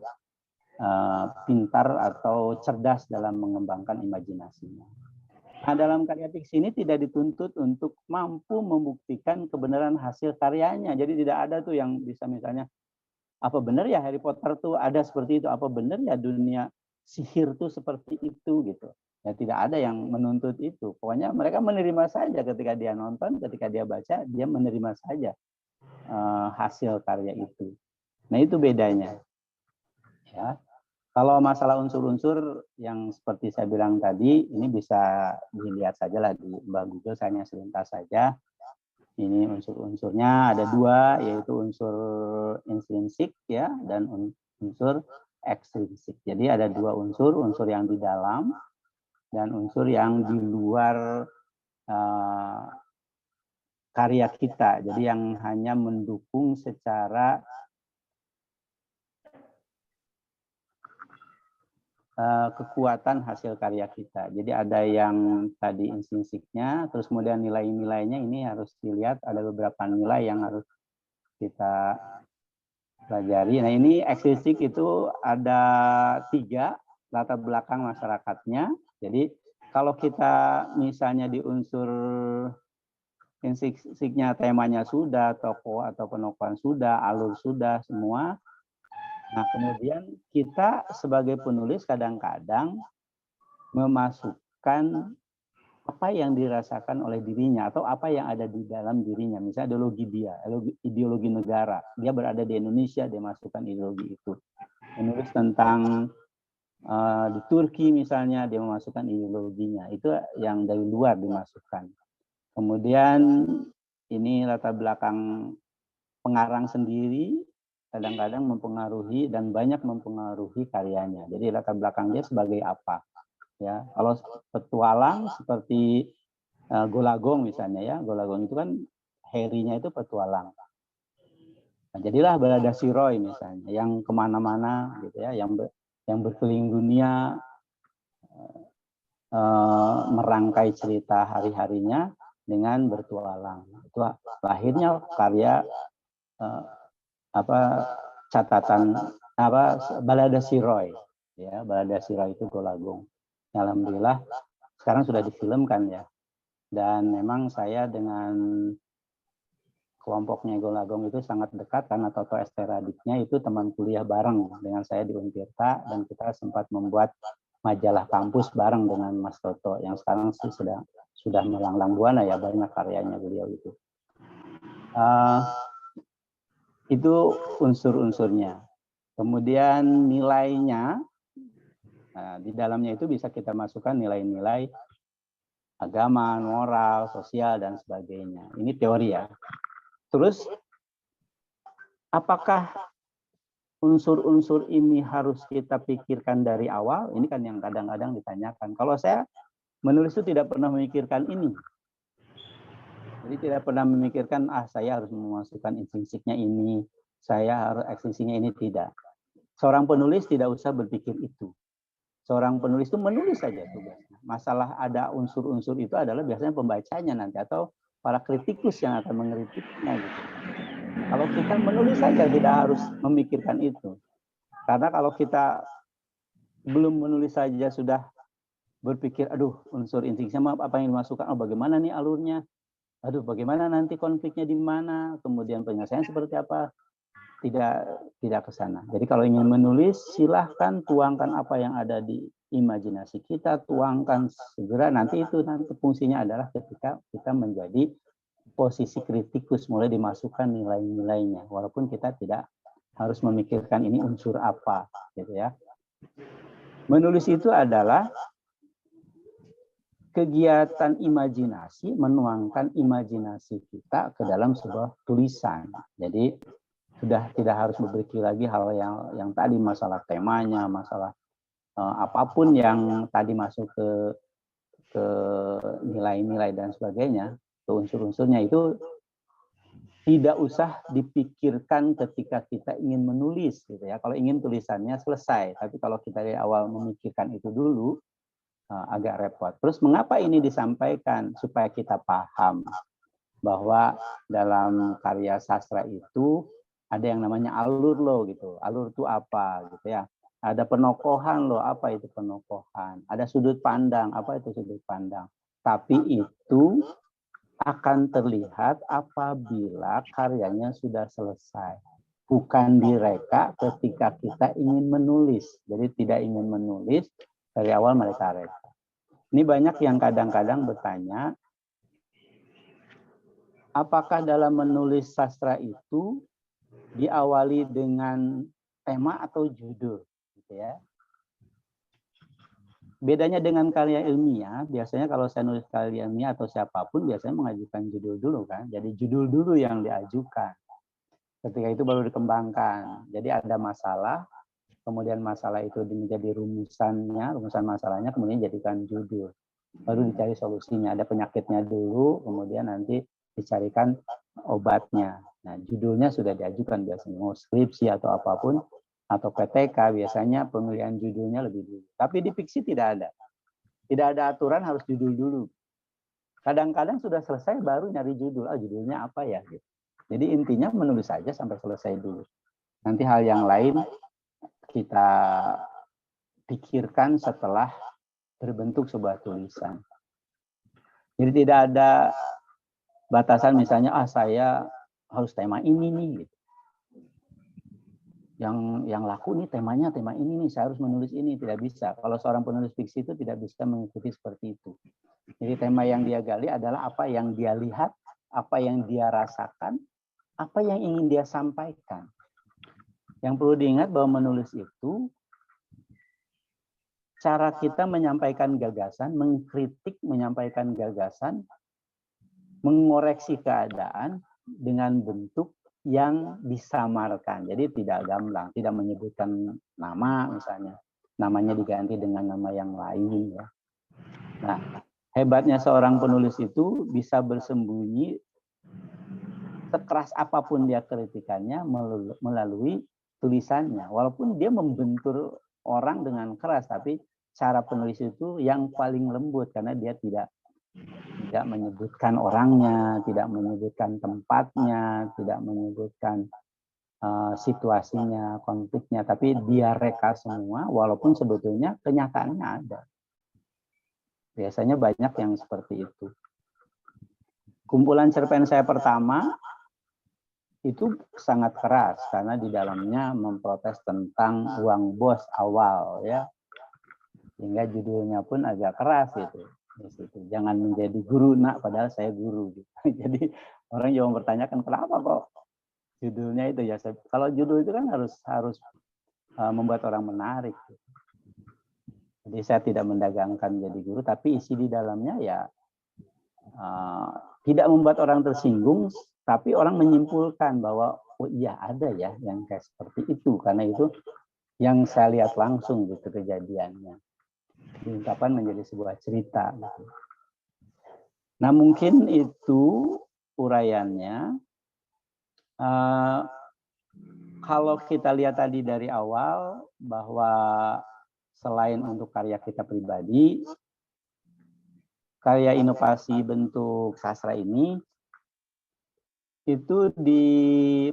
pintar atau cerdas dalam mengembangkan imajinasinya. Nah, dalam karya fiksi ini tidak dituntut untuk mampu membuktikan kebenaran hasil karyanya. Jadi tidak ada tuh yang bisa misalnya, apa benar ya Harry Potter tuh ada seperti itu? Apa benar ya dunia sihir tuh seperti itu gitu? Ya tidak ada yang menuntut itu. Pokoknya mereka menerima saja ketika dia nonton, ketika dia baca, dia menerima saja hasil karya itu. Nah itu bedanya. Ya. Kalau masalah unsur-unsur yang seperti saya bilang tadi, ini bisa dilihat saja lah di Mbak Google, saya hanya selintas saja. Ini unsur-unsurnya ada dua, yaitu unsur intrinsik ya dan unsur ekstrinsik. Jadi ada dua unsur yang di dalam dan unsur yang di luar karya kita. Jadi yang hanya mendukung secara kekuatan hasil karya kita. Jadi ada yang tadi intrinsiknya, terus kemudian nilai-nilainya ini harus dilihat, ada beberapa nilai yang harus kita pelajari. Nah ini ekstrinsik itu ada 3 latar belakang masyarakatnya. Jadi kalau kita misalnya di unsur intrinsiknya temanya sudah, tokoh atau penokohan sudah, alur sudah, semua. Nah, kemudian kita sebagai penulis kadang-kadang memasukkan apa yang dirasakan oleh dirinya atau apa yang ada di dalam dirinya. Misalnya ideologi dia, ideologi negara. Dia berada di Indonesia, dia masukkan ideologi itu. Menulis tentang di Turki misalnya, dia memasukkan ideologinya. Itu yang dari luar dimasukkan. Kemudian ini latar belakang pengarang sendiri, kadang-kadang mempengaruhi dan banyak mempengaruhi karyanya. Jadi latar belakang dia sebagai apa? Ya, kalau petualang seperti Golagong misalnya ya, Golagong itu kan Harry-nya itu petualang. Nah, jadilah Balada Siroy misalnya, yang kemana-mana gitu ya, yang berkeliling dunia, merangkai cerita hari-harinya dengan bertualang. Itu lahirnya karya catatan Balada Siroy ya, Balada Siroy itu Golagong. Alhamdulillah sekarang sudah difilmkan ya, dan memang saya dengan kelompoknya Golagong itu sangat dekat karena Toto Esteradiknya itu teman kuliah bareng dengan saya di Untirta, dan kita sempat membuat majalah kampus bareng dengan Mas Toto yang sekarang sudah melanglang buana ya, banyak karyanya beliau itu. Itu unsur-unsurnya. Kemudian nilainya, nah, di dalamnya itu bisa kita masukkan nilai-nilai agama, moral, sosial, dan sebagainya. Ini teori ya. Terus, apakah unsur-unsur ini harus kita pikirkan dari awal? Ini kan yang kadang-kadang ditanyakan. Kalau saya menulis itu tidak pernah memikirkan ini. Jadi tidak pernah memikirkan, saya harus memasukkan intrinsiknya ini, saya harus ekstrinsiknya ini, tidak. Seorang penulis tidak usah berpikir itu. Seorang penulis itu menulis saja tugasnya. Masalah ada unsur-unsur itu adalah biasanya pembacanya nanti, atau para kritikus yang akan mengkritiknya gitu. Kalau kita menulis saja tidak harus memikirkan itu. Karena kalau kita belum menulis saja sudah berpikir, aduh unsur intinya apa yang dimasukkan, oh bagaimana nih alurnya, aduh bagaimana nanti konfliknya di mana, kemudian penyelesaian seperti apa, tidak ke sana. Jadi kalau ingin menulis, silahkan tuangkan apa yang ada di imajinasi kita, tuangkan segera, nanti fungsinya adalah ketika kita menjadi posisi kritikus, mulai dimasukkan nilai-nilainya, walaupun kita tidak harus memikirkan ini unsur apa, gitu ya. Menulis itu adalah kegiatan imajinasi, menuangkan imajinasi kita ke dalam sebuah tulisan. Jadi sudah tidak harus berpikir lagi hal yang tadi, masalah temanya, masalah apapun yang tadi masuk ke nilai-nilai dan sebagainya, ke unsur-unsurnya itu tidak usah dipikirkan ketika kita ingin menulis gitu ya. Kalau ingin tulisannya selesai, tapi kalau kita dari awal memikirkan itu dulu agak repot. Terus mengapa ini disampaikan? Supaya kita paham bahwa dalam karya sastra itu ada yang namanya alur loh gitu. Alur itu apa gitu ya. Ada penokohan loh, apa itu penokohan. Ada sudut pandang, apa itu sudut pandang. Tapi itu akan terlihat apabila karyanya sudah selesai. Bukan direka ketika kita ingin menulis. Jadi tidak ingin menulis, dari awal mereka reka. Ini banyak yang kadang-kadang bertanya, apakah dalam menulis sastra itu diawali dengan tema atau judul? Gitu ya. Bedanya dengan karya ilmiah, biasanya kalau saya nulis karya ilmiah atau siapapun biasanya mengajukan judul dulu kan. Jadi judul dulu yang diajukan. Ketika itu baru dikembangkan. Jadi ada masalah, kemudian masalah itu menjadi rumusan masalahnya, kemudian jadikan judul. Baru dicari solusinya. Ada penyakitnya dulu, kemudian nanti dicarikan obatnya. Nah, judulnya sudah diajukan biasanya. Mau skripsi atau apapun, atau PTK biasanya pemilihan judulnya lebih dulu. Tapi di fiksi tidak ada. Tidak ada aturan harus judul dulu. Kadang-kadang sudah selesai baru nyari judul. Judulnya apa ya? Jadi intinya menulis saja sampai selesai dulu. Nanti hal yang lain kita pikirkan setelah berbentuk sebuah tulisan. Jadi tidak ada batasan misalnya, saya harus tema ini nih. Gitu. Yang laku nih temanya tema ini nih, saya harus menulis ini, tidak bisa. Kalau seorang penulis fiksi itu tidak bisa mengikuti seperti itu. Jadi tema yang dia gali adalah apa yang dia lihat, apa yang dia rasakan, apa yang ingin dia sampaikan. Yang perlu diingat bahwa menulis itu cara kita menyampaikan gagasan, mengkritik menyampaikan gagasan, mengoreksi keadaan dengan bentuk yang disamarkan. Jadi tidak gamblang, tidak menyebutkan nama misalnya. Namanya diganti dengan nama yang lain ya. Nah, hebatnya seorang penulis itu bisa bersembunyi sekeras apapun dia kritikannya melalui tulisannya. Walaupun dia membentur orang dengan keras, tapi cara penulis itu yang paling lembut karena dia tidak menyebutkan orangnya, tidak menyebutkan tempatnya, tidak menyebutkan situasinya, konfliknya, tapi dia reka semua, walaupun sebetulnya kenyataannya ada. Biasanya banyak yang seperti itu. Kumpulan cerpen saya pertama itu sangat keras karena di dalamnya memprotes tentang uang bos awal ya, hingga judulnya pun agak keras itu. Jangan menjadi guru nak, padahal saya guru. Gitu. Jadi orang juga mempertanyakan kenapa kok judulnya itu ya. Kalau judul itu kan harus membuat orang menarik. Gitu. Jadi saya tidak mendagangkan jadi guru, tapi isi di dalamnya ya tidak membuat orang tersinggung, tapi orang menyimpulkan bahwa oh iya ada ya yang kayak seperti itu, karena itu yang saya lihat langsung gitu kejadiannya. Diungkapkan menjadi sebuah cerita. Gitu. Nah mungkin itu uraiannya. Kalau kita lihat tadi dari awal bahwa selain untuk karya kita pribadi, karya inovasi bentuk sastra ini itu di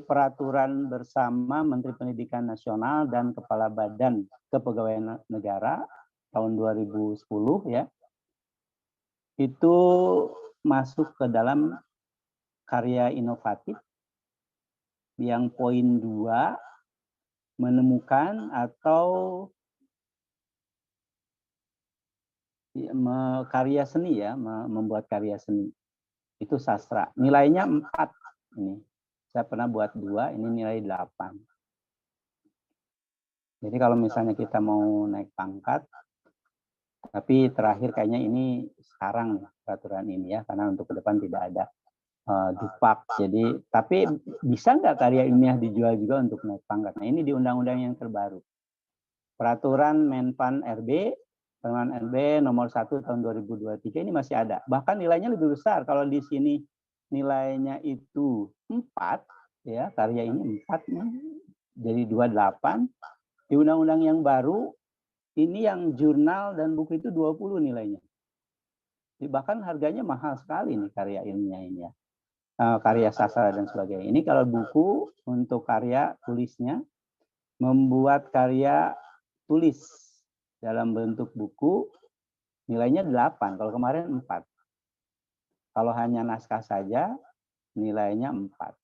peraturan bersama Menteri Pendidikan Nasional dan Kepala Badan Kepegawaian Negara tahun 2010 ya. Itu masuk ke dalam karya inovatif yang poin 2 menemukan atau karya seni ya, membuat karya seni. Itu sastra. Nilainya 4 ini. Saya pernah buat 2, ini nilai 8. Jadi kalau misalnya kita mau naik pangkat, tapi terakhir kayaknya ini sekarang peraturan ini ya, karena untuk ke depan tidak ada dupak. Jadi, tapi bisa nggak karya ilmiah dijual juga untuk naik pangkat? Nah ini di undang-undang yang terbaru. Peraturan Menpan RB, Permen RB nomor 1 tahun 2023 ini masih ada. Bahkan nilainya lebih besar. Kalau di sini nilainya itu 4, ya karya ini 4, jadi 28. Di undang-undang yang baru, ini yang jurnal dan buku itu 20 nilainya. Jadi bahkan harganya mahal sekali nih karya ilmiah ini ya. Karya sastra dan sebagainya. Ini kalau buku untuk karya tulisnya, membuat karya tulis dalam bentuk buku, nilainya 8. Kalau kemarin 4. Kalau hanya naskah saja, nilainya 4.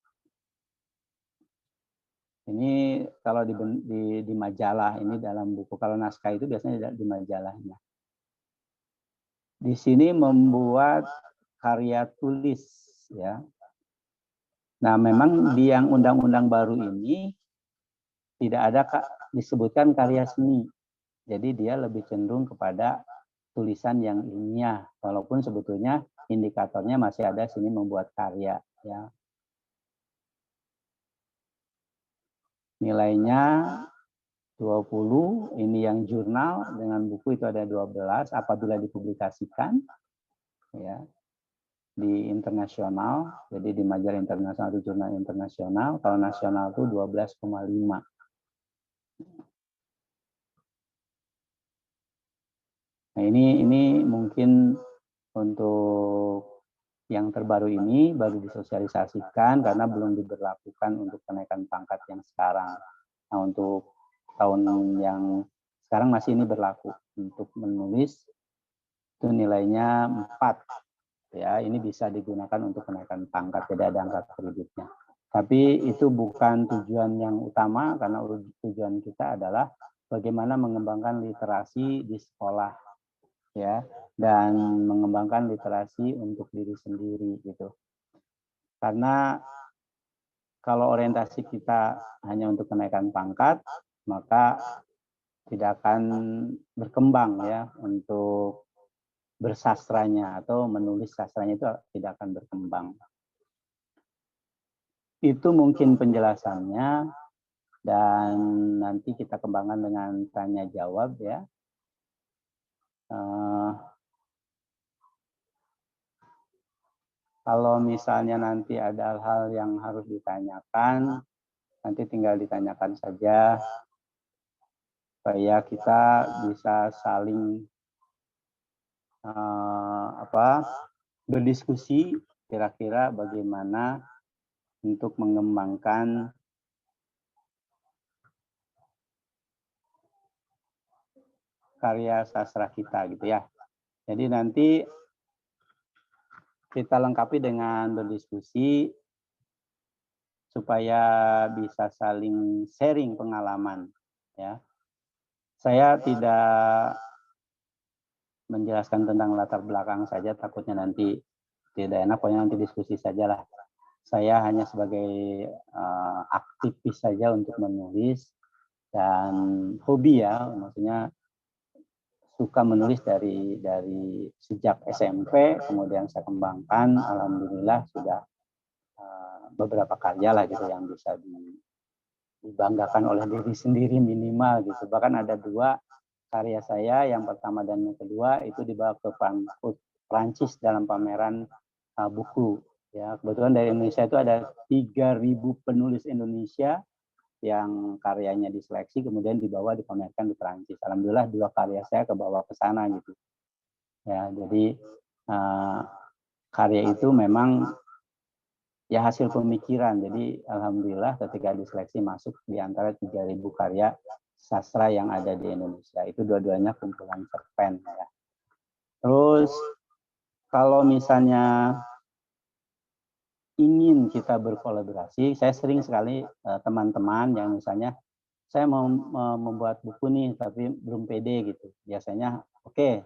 Ini kalau di majalah, ini dalam buku. Kalau naskah itu biasanya di majalahnya. Di sini membuat karya tulis, ya. Nah, memang di yang undang-undang baru ini tidak ada disebutkan karya seni. Jadi dia lebih cenderung kepada tulisan yang ilmiah, walaupun sebetulnya indikatornya masih ada sini membuat karya, ya. Nilainya 20, ini yang jurnal dengan buku itu ada 12 apabila dipublikasikan ya di internasional, jadi di majalah internasional atau jurnal internasional. Kalau nasional itu 12,5. Nah, ini mungkin untuk yang terbaru ini baru disosialisasikan karena belum diberlakukan untuk kenaikan pangkat yang sekarang. Nah, untuk tahun yang sekarang masih ini berlaku. Untuk menulis itu nilainya 4. Ya, ini bisa digunakan untuk kenaikan pangkat, tidak ada angka kreditnya. Tapi itu bukan tujuan yang utama karena tujuan kita adalah bagaimana mengembangkan literasi di sekolah ya, dan mengembangkan literasi untuk diri sendiri gitu. Karena kalau orientasi kita hanya untuk kenaikan pangkat, maka tidak akan berkembang ya untuk bersastranya atau menulis sastranya itu tidak akan berkembang. Itu mungkin penjelasannya, dan nanti kita kembangkan dengan tanya jawab ya. Kalau misalnya nanti ada hal-hal yang harus ditanyakan, nanti tinggal ditanyakan saja supaya kita bisa saling berdiskusi kira-kira bagaimana untuk mengembangkan karya sastra kita gitu ya. Jadi nanti kita lengkapi dengan berdiskusi supaya bisa saling sharing pengalaman ya. Saya tidak menjelaskan tentang latar belakang saja, takutnya nanti tidak enak, pokoknya nanti diskusi sajalah. Saya hanya sebagai aktivis saja untuk menulis dan hobi ya, maksudnya suka menulis dari sejak SMP, kemudian saya kembangkan, alhamdulillah sudah beberapa karya lah gitu yang bisa dibanggakan oleh diri sendiri minimal gitu. Bahkan ada 2 karya saya, yang pertama dan yang kedua itu dibawa ke Prancis dalam pameran buku. Ya, kebetulan dari Indonesia itu ada 3.000 penulis Indonesia yang karyanya diseleksi kemudian dibawa dipamerkan di Perancis. Alhamdulillah 2 karya saya kebawa ke sana gitu. Ya, jadi karya itu memang ya hasil pemikiran. Jadi alhamdulillah ketika diseleksi masuk di antara 3.000 karya sastra yang ada di Indonesia. Itu dua-duanya kumpulan cerpen ya. Terus kalau misalnya ingin kita berkolaborasi, saya sering sekali teman-teman yang misalnya saya mau membuat buku nih tapi belum pede gitu. Biasanya oke,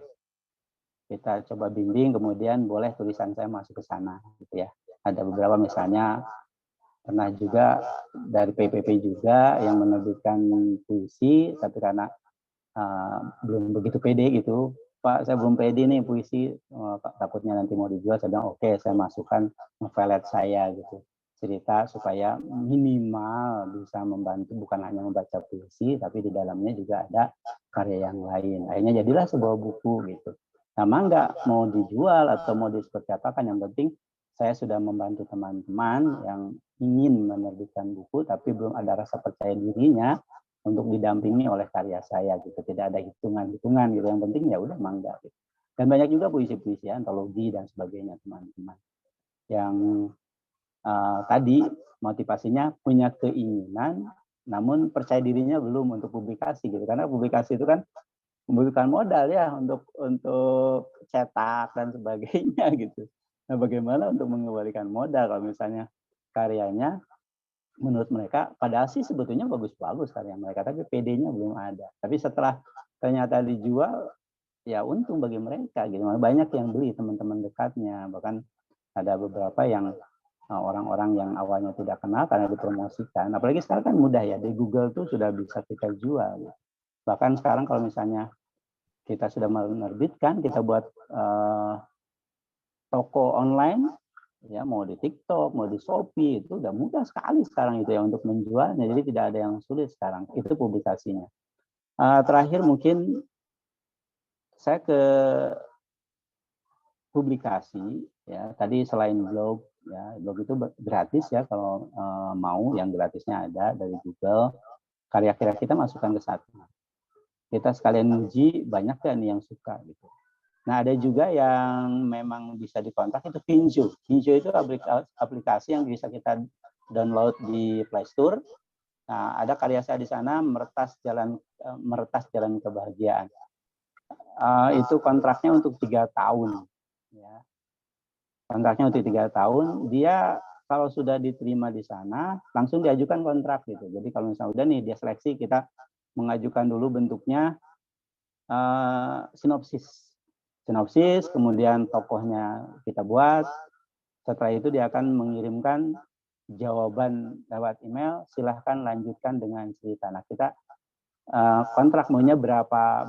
kita coba bimbing, kemudian boleh tulisan saya masuk ke sana gitu ya. Ada beberapa misalnya pernah juga dari PPP juga yang menerbitkan puisi, tapi karena belum begitu pede gitu, Pak saya belum pede nih puisi, takutnya nanti mau dijual, saya bilang oke, saya masukkan novelet saya gitu, cerita supaya minimal bisa membantu bukan hanya membaca puisi, tapi di dalamnya juga ada karya yang lain. Akhirnya jadilah sebuah buku gitu. Nama nggak mau dijual atau mau seperti apakan, yang penting saya sudah membantu teman-teman yang ingin menerbitkan buku tapi belum ada rasa percaya dirinya untuk didampingi oleh karya saya gitu. Tidak ada hitungan-hitungan gitu. Yang penting ya udah mangga gitu. Dan banyak juga puisi-puisi, antologi dan sebagainya teman-teman. Yang tadi motivasinya punya keinginan namun percaya dirinya belum untuk publikasi gitu. Karena publikasi itu kan membutuhkan modal ya untuk cetak dan sebagainya gitu. Nah, bagaimana untuk mengembalikan modal kalau misalnya karyanya menurut mereka padahal sih sebetulnya bagus-bagus karya mereka, tapi PD-nya belum ada. Tapi setelah ternyata dijual, ya untung bagi mereka gitu. Banyak yang beli, teman-teman dekatnya, bahkan ada beberapa yang orang-orang yang awalnya tidak kenal karena dipromosikan. Apalagi sekarang kan mudah ya, di Google tuh sudah bisa kita jual. Bahkan sekarang kalau misalnya kita sudah menerbitkan, kita buat toko online, ya mau di TikTok, mau di Shopee, itu udah mudah sekali sekarang itu ya untuk menjualnya. Jadi tidak ada yang sulit sekarang. Itu publikasinya. Terakhir mungkin saya ke publikasi ya. Tadi selain blog, ya blog itu gratis ya kalau mau, yang gratisnya ada dari Google. Karya-karya kita masukkan ke satu. Kita sekalian uji banyak kan yang suka gitu. Nah, ada juga yang memang bisa dikontak itu Pinjo. Pinjo itu aplikasi yang bisa kita download di Play Store. Nah, ada karya saya di sana, meretas jalan kebahagiaan. Itu kontraknya untuk 3 tahun. Ya. Kontraknya untuk 3 tahun. Dia kalau sudah diterima di sana, langsung diajukan kontrak gitu. Jadi kalau misalnya udah nih dia seleksi, kita mengajukan dulu bentuknya sinopsis, kemudian tokohnya kita buat. Setelah itu dia akan mengirimkan jawaban lewat email, silahkan lanjutkan dengan cerita. Nah, kita kontrak maunya berapa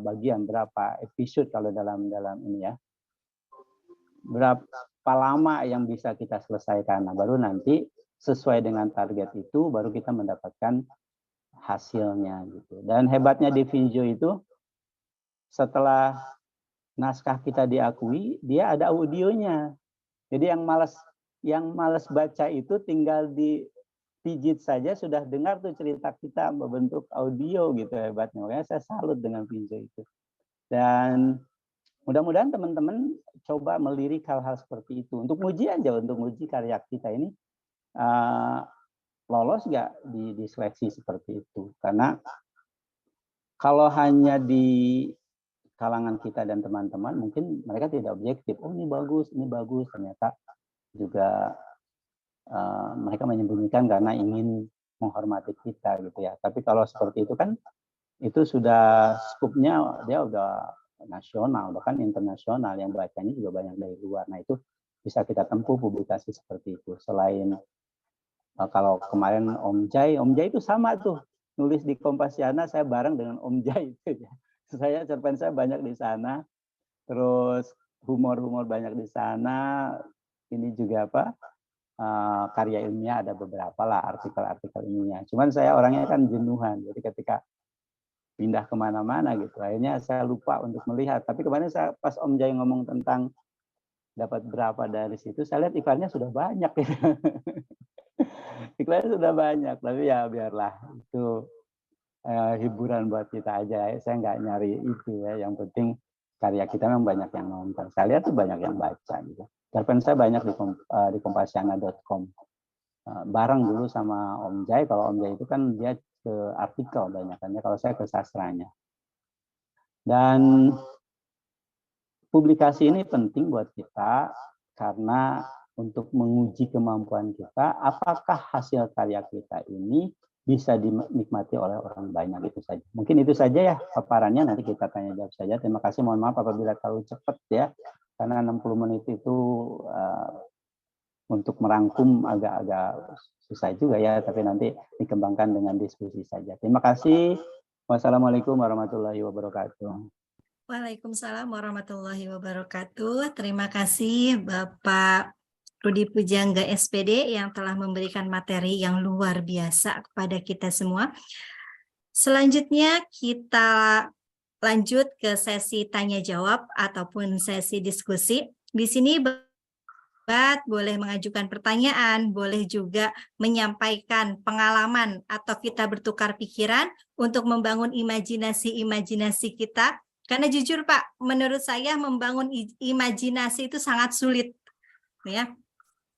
bagian, berapa episode kalau dalam ini ya. Berapa lama yang bisa kita selesaikan. Nah, baru nanti sesuai dengan target itu baru kita mendapatkan hasilnya gitu. Dan hebatnya di Vinjo itu setelah naskah kita diakui, dia ada audionya. Jadi yang malas baca itu tinggal dipijit saja sudah dengar tuh cerita kita berbentuk audio gitu, hebatnya. Makanya saya salut dengan Vinjo itu. Dan mudah-mudahan teman-teman coba melirik hal-hal seperti itu. Untuk uji aja, untuk uji karya kita ini lolos nggak di seleksi seperti itu. Karena kalau hanya di kalangan kita dan teman-teman mungkin mereka tidak objektif. Oh ini bagus, ternyata juga mereka menyembunyikan karena ingin menghormati kita gitu ya. Tapi kalau seperti itu kan itu sudah skupnya dia udah nasional bahkan internasional, yang bacanya juga banyak dari luar. Nah itu bisa kita tempuh publikasi seperti itu. Selain kalau kemarin Om Jai itu sama tuh, nulis di Kompasiana saya bareng dengan Om Jai itu ya. Cerpen saya banyak di sana, terus humor banyak di sana. Ini juga karya ilmiah ada beberapa lah, artikel-artikel ilmiah. Cuman saya orangnya kan jenuhan, jadi ketika pindah kemana-mana gitu, akhirnya saya lupa untuk melihat. Tapi kemarin saya pas Om Jai ngomong tentang dapat berapa dari situ, saya lihat iklannya sudah banyak gitu. Iklannya sudah banyak, tapi ya biarlah itu hiburan buat kita aja. Saya nggak nyari itu ya. Yang penting karya kita memang banyak yang nonton. Saya lihat tuh banyak yang baca gitu. cerpen saya banyak di kompasiana.com. Bareng dulu sama Om Jai. Kalau Om Jai itu kan dia ke artikel banyakannya, kalau saya ke sastranya. Dan publikasi ini penting buat kita karena untuk menguji kemampuan kita, apakah hasil karya kita ini bisa dinikmati oleh orang banyak, itu saja. Mungkin itu saja ya paparannya, nanti kita tanya jawab saja. Terima kasih, mohon maaf apabila terlalu cepat ya, karena 60 menit itu untuk merangkum agak-agak susah juga ya, tapi nanti dikembangkan dengan diskusi saja. Terima kasih. Wassalamualaikum warahmatullahi wabarakatuh. Waalaikumsalam warahmatullahi wabarakatuh. Terima kasih Bapak Rudi Pujangga SPD yang telah memberikan materi yang luar biasa kepada kita semua. Selanjutnya kita lanjut ke sesi tanya jawab ataupun sesi diskusi. Di sini boleh mengajukan pertanyaan, boleh juga menyampaikan pengalaman atau kita bertukar pikiran untuk membangun imajinasi kita. Karena jujur Pak, menurut saya membangun imajinasi itu sangat sulit, ya.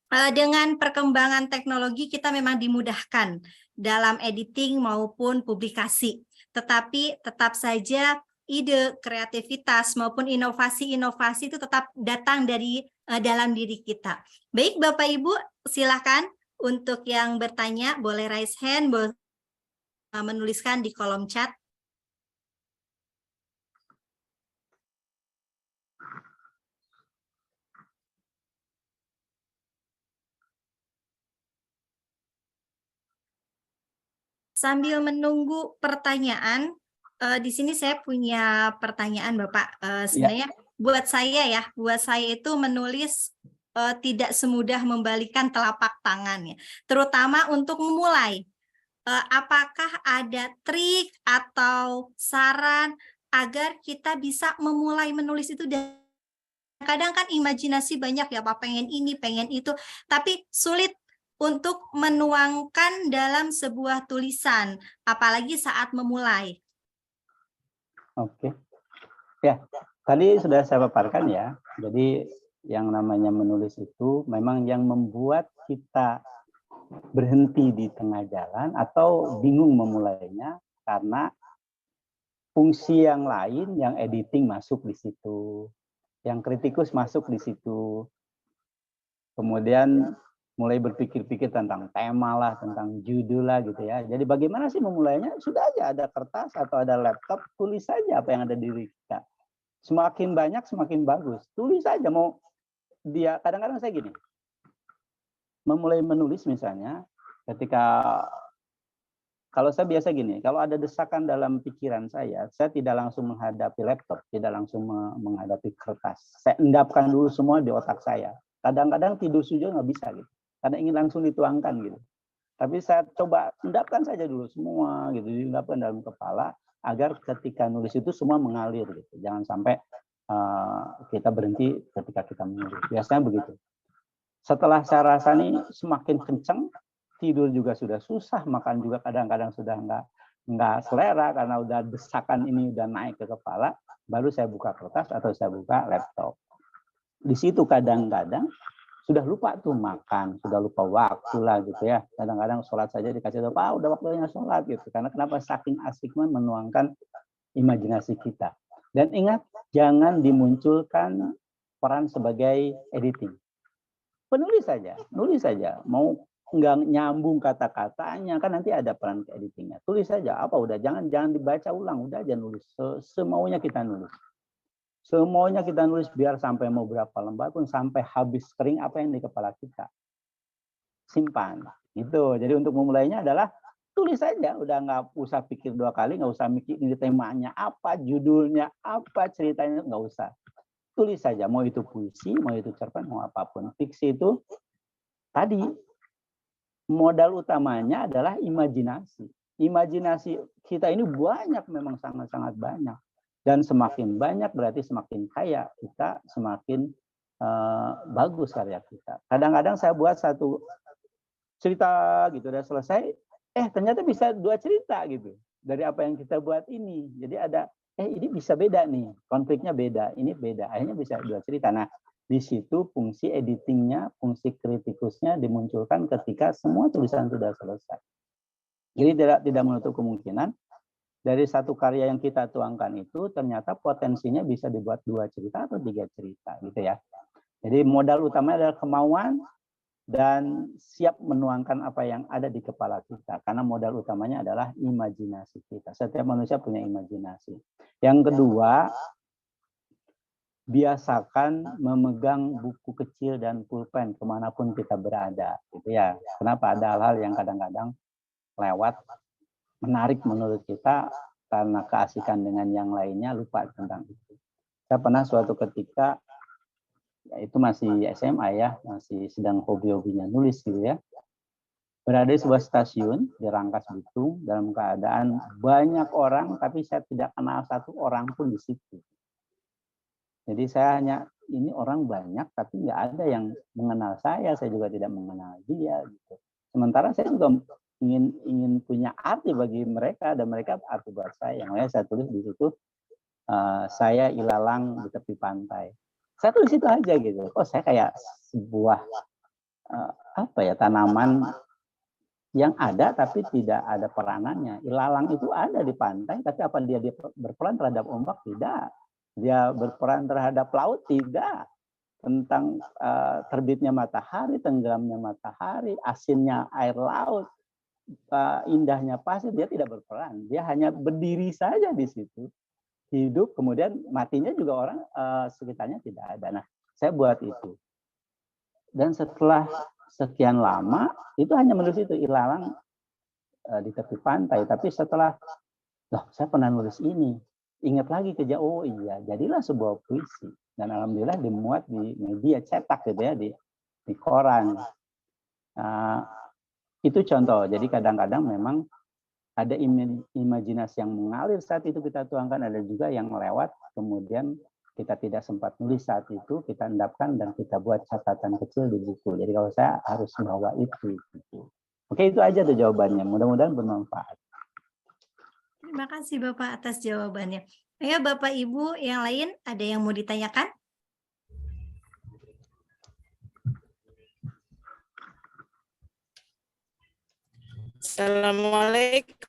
Dengan perkembangan teknologi kita memang dimudahkan dalam editing maupun publikasi, tetapi tetap saja ide, kreativitas maupun inovasi-inovasi itu tetap datang dari dalam diri kita. Baik Bapak Ibu, silakan untuk yang bertanya boleh raise hand, boleh menuliskan di kolom chat. Sambil menunggu pertanyaan, di sini saya punya pertanyaan Bapak. Sebenarnya buat saya itu menulis tidak semudah membalikan telapak tangan ya, terutama untuk memulai. Apakah ada trik atau saran agar kita bisa memulai menulis itu? Dan kadang kan imajinasi banyak ya Pak, pengen ini, pengen itu, tapi sulit untuk menuangkan dalam sebuah tulisan, apalagi saat memulai. Oke. Ya, tadi sudah saya paparkan ya. Jadi yang namanya menulis itu memang yang membuat kita berhenti di tengah jalan atau bingung memulainya karena fungsi yang lain, yang editing masuk di situ, yang kritikus masuk di situ. Kemudian mulai berpikir-pikir tentang tema lah, tentang judul lah gitu ya. Jadi bagaimana sih memulainya? Sudah aja ada kertas atau ada laptop, tulis saja apa yang ada di diri kita. Semakin banyak semakin bagus. Tulis saja mau dia. Kadang-kadang saya gini, memulai menulis misalnya ketika kalau saya biasa gini, kalau ada desakan dalam pikiran saya tidak langsung menghadapi laptop, tidak langsung menghadapi kertas. Saya endapkan dulu semua di otak saya. Kadang-kadang tidur juga nggak bisa gitu. Karena ingin langsung dituangkan gitu. Tapi saya coba endapkan saja dulu semua gitu, diendapkan dalam kepala agar ketika nulis itu semua mengalir gitu. Jangan sampai kita berhenti ketika kita menulis. Biasanya begitu. Setelah saya rasa nih semakin kencang, tidur juga sudah susah, makan juga kadang-kadang sudah nggak selera karena udah desakan ini udah naik ke kepala, baru saya buka kertas atau saya buka laptop. Di situ kadang-kadang sudah lupa tuh makan, sudah lupa waktu lah gitu ya. Kadang-kadang sholat saja dikasih tahu, Pak udah waktunya sholat gitu. Karena kenapa? Saking asiknya menuangkan imajinasi kita. Dan ingat, jangan dimunculkan peran sebagai editing. Penulis saja, nulis saja. Mau nggak nyambung kata-katanya, kan nanti ada peran ke editingnya. Tulis saja, apa udah jangan dibaca ulang, udah aja nulis. Semaunya kita nulis. Semuanya kita nulis biar sampai mau berapa lembar pun sampai habis kering apa yang di kepala kita. Simpan. Gitu. Jadi untuk memulainya adalah tulis saja. Udah nggak usah pikir dua kali, nggak usah mikir ini temanya apa, judulnya apa, ceritanya nggak usah. Tulis saja. Mau itu puisi, mau itu cerpen, mau apapun. Fiksi itu tadi modal utamanya adalah imajinasi. Imajinasi kita ini banyak, memang sangat-sangat banyak. Dan semakin banyak berarti semakin kaya kita, semakin bagus karya kita. Kadang-kadang saya buat satu cerita gitu, udah selesai, ternyata bisa 2 cerita gitu. Dari apa yang kita buat ini. Jadi ada, ini bisa beda nih, konfliknya beda, ini beda. Akhirnya bisa 2 cerita. Nah, Di situ fungsi editingnya, fungsi kritikusnya dimunculkan ketika semua tulisan sudah selesai. Jadi tidak menutup kemungkinan dari satu karya yang kita tuangkan itu ternyata potensinya bisa dibuat 2 cerita atau 3 cerita gitu ya. Jadi modal utamanya adalah kemauan dan siap menuangkan apa yang ada di kepala kita. Karena modal utamanya adalah imajinasi kita. Setiap manusia punya imajinasi. Yang kedua, biasakan memegang buku kecil dan pulpen kemanapun kita berada, gitu ya. Kenapa? Ada hal-hal yang kadang-kadang lewat menarik menurut kita karena keasikan dengan yang lainnya lupa tentang itu. Saya pernah suatu ketika, ya itu masih SMA ya, masih sedang hobi-hobinya nulis gitu ya. Berada di sebuah stasiun di Rangkas Bitung dalam keadaan banyak orang, tapi saya tidak kenal satu orang pun di situ. Jadi saya hanya, ini orang banyak tapi nggak ada yang mengenal saya juga tidak mengenal dia gitu. Sementara saya juga ingin punya arti bagi mereka dan mereka arti buat saya. Makanya saya tulis di situ, saya ilalang di tepi pantai. Saya tulis itu aja gitu. Oh, saya kayak sebuah tanaman yang ada tapi tidak ada peranannya. Ilalang itu ada di pantai, tapi apa dia berperan terhadap ombak? Tidak. Dia berperan terhadap laut? Tidak. Tentang terbitnya matahari, tenggelamnya matahari, asinnya air laut, indahnya pasir, dia tidak berperan. Dia hanya berdiri saja di situ. Hidup, kemudian matinya juga orang sekitarnya tidak ada. Nah, saya buat itu. Dan setelah sekian lama, itu hanya menulis itu, ilalang di tepi pantai. Tapi setelah, loh, saya pernah nulis ini. Ingat lagi oh iya, jadilah sebuah puisi. Dan alhamdulillah dimuat di media cetak gitu ya, di koran. Itu contoh. Jadi kadang-kadang memang ada imajinasi yang mengalir saat itu kita tuangkan, ada juga yang lewat, kemudian kita tidak sempat nulis saat itu, kita endapkan dan kita buat catatan kecil di buku. Jadi kalau saya harus bawa itu. Gitu. Oke, itu aja tuh jawabannya. Mudah-mudahan bermanfaat. Terima kasih Bapak atas jawabannya. Ayo Bapak Ibu yang lain ada yang mau ditanyakan? Assalamualaikum.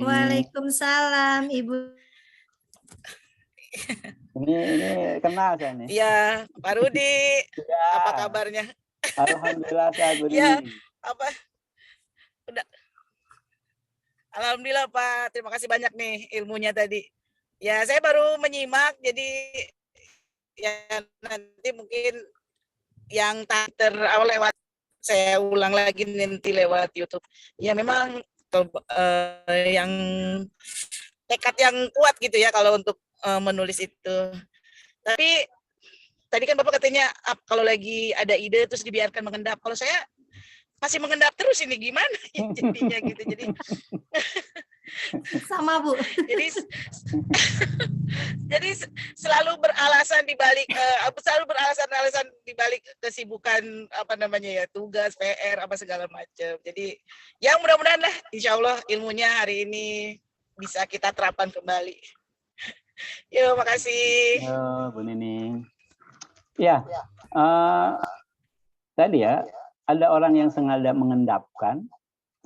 Waalaikumsalam Ibu. Ini kenal saya nih. Ya, Pak Rudi. Ya. Apa kabarnya? Alhamdulillah sehat Bu Nini. Ya, apa? Udah. Alhamdulillah Pak, terima kasih banyak nih ilmunya tadi. Ya, saya baru menyimak, jadi ya nanti mungkin yang terawal lewat, saya ulang lagi nanti lewat YouTube. Ya memang yang tekad yang kuat gitu ya kalau untuk menulis itu. Tapi tadi kan Bapak katanya kalau lagi ada ide terus dibiarkan mengendap. Kalau saya masih mengendap terus ini gimana jadinya gitu. Jadi sama Bu. Jadi selalu beralasan di balik alasan di balik kesibukan tugas, PR apa segala macam. Jadi ya mudah-mudahan lah insyaallah ilmunya hari ini bisa kita terapkan kembali. Yo, makasih. Bu Nining. Ya, tadi ya ada orang yang sengaja mengendapkan,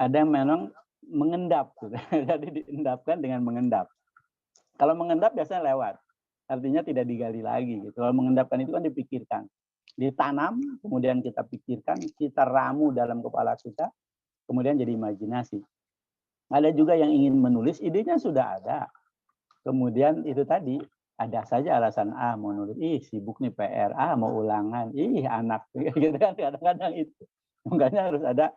ada yang memang mengendap, gitu. Jadi diendapkan dengan mengendap. Kalau mengendap biasanya lewat, artinya tidak digali lagi. Gitu. Kalau mengendapkan itu kan dipikirkan, ditanam, kemudian kita pikirkan, kita ramu dalam kepala kita, kemudian jadi imajinasi. Ada juga yang ingin menulis, idenya sudah ada. Kemudian itu tadi, ada saja alasan, mau nulis, sibuk nih PR, mau ulangan, anak, gitu kan kadang-kadang itu. Makanya harus ada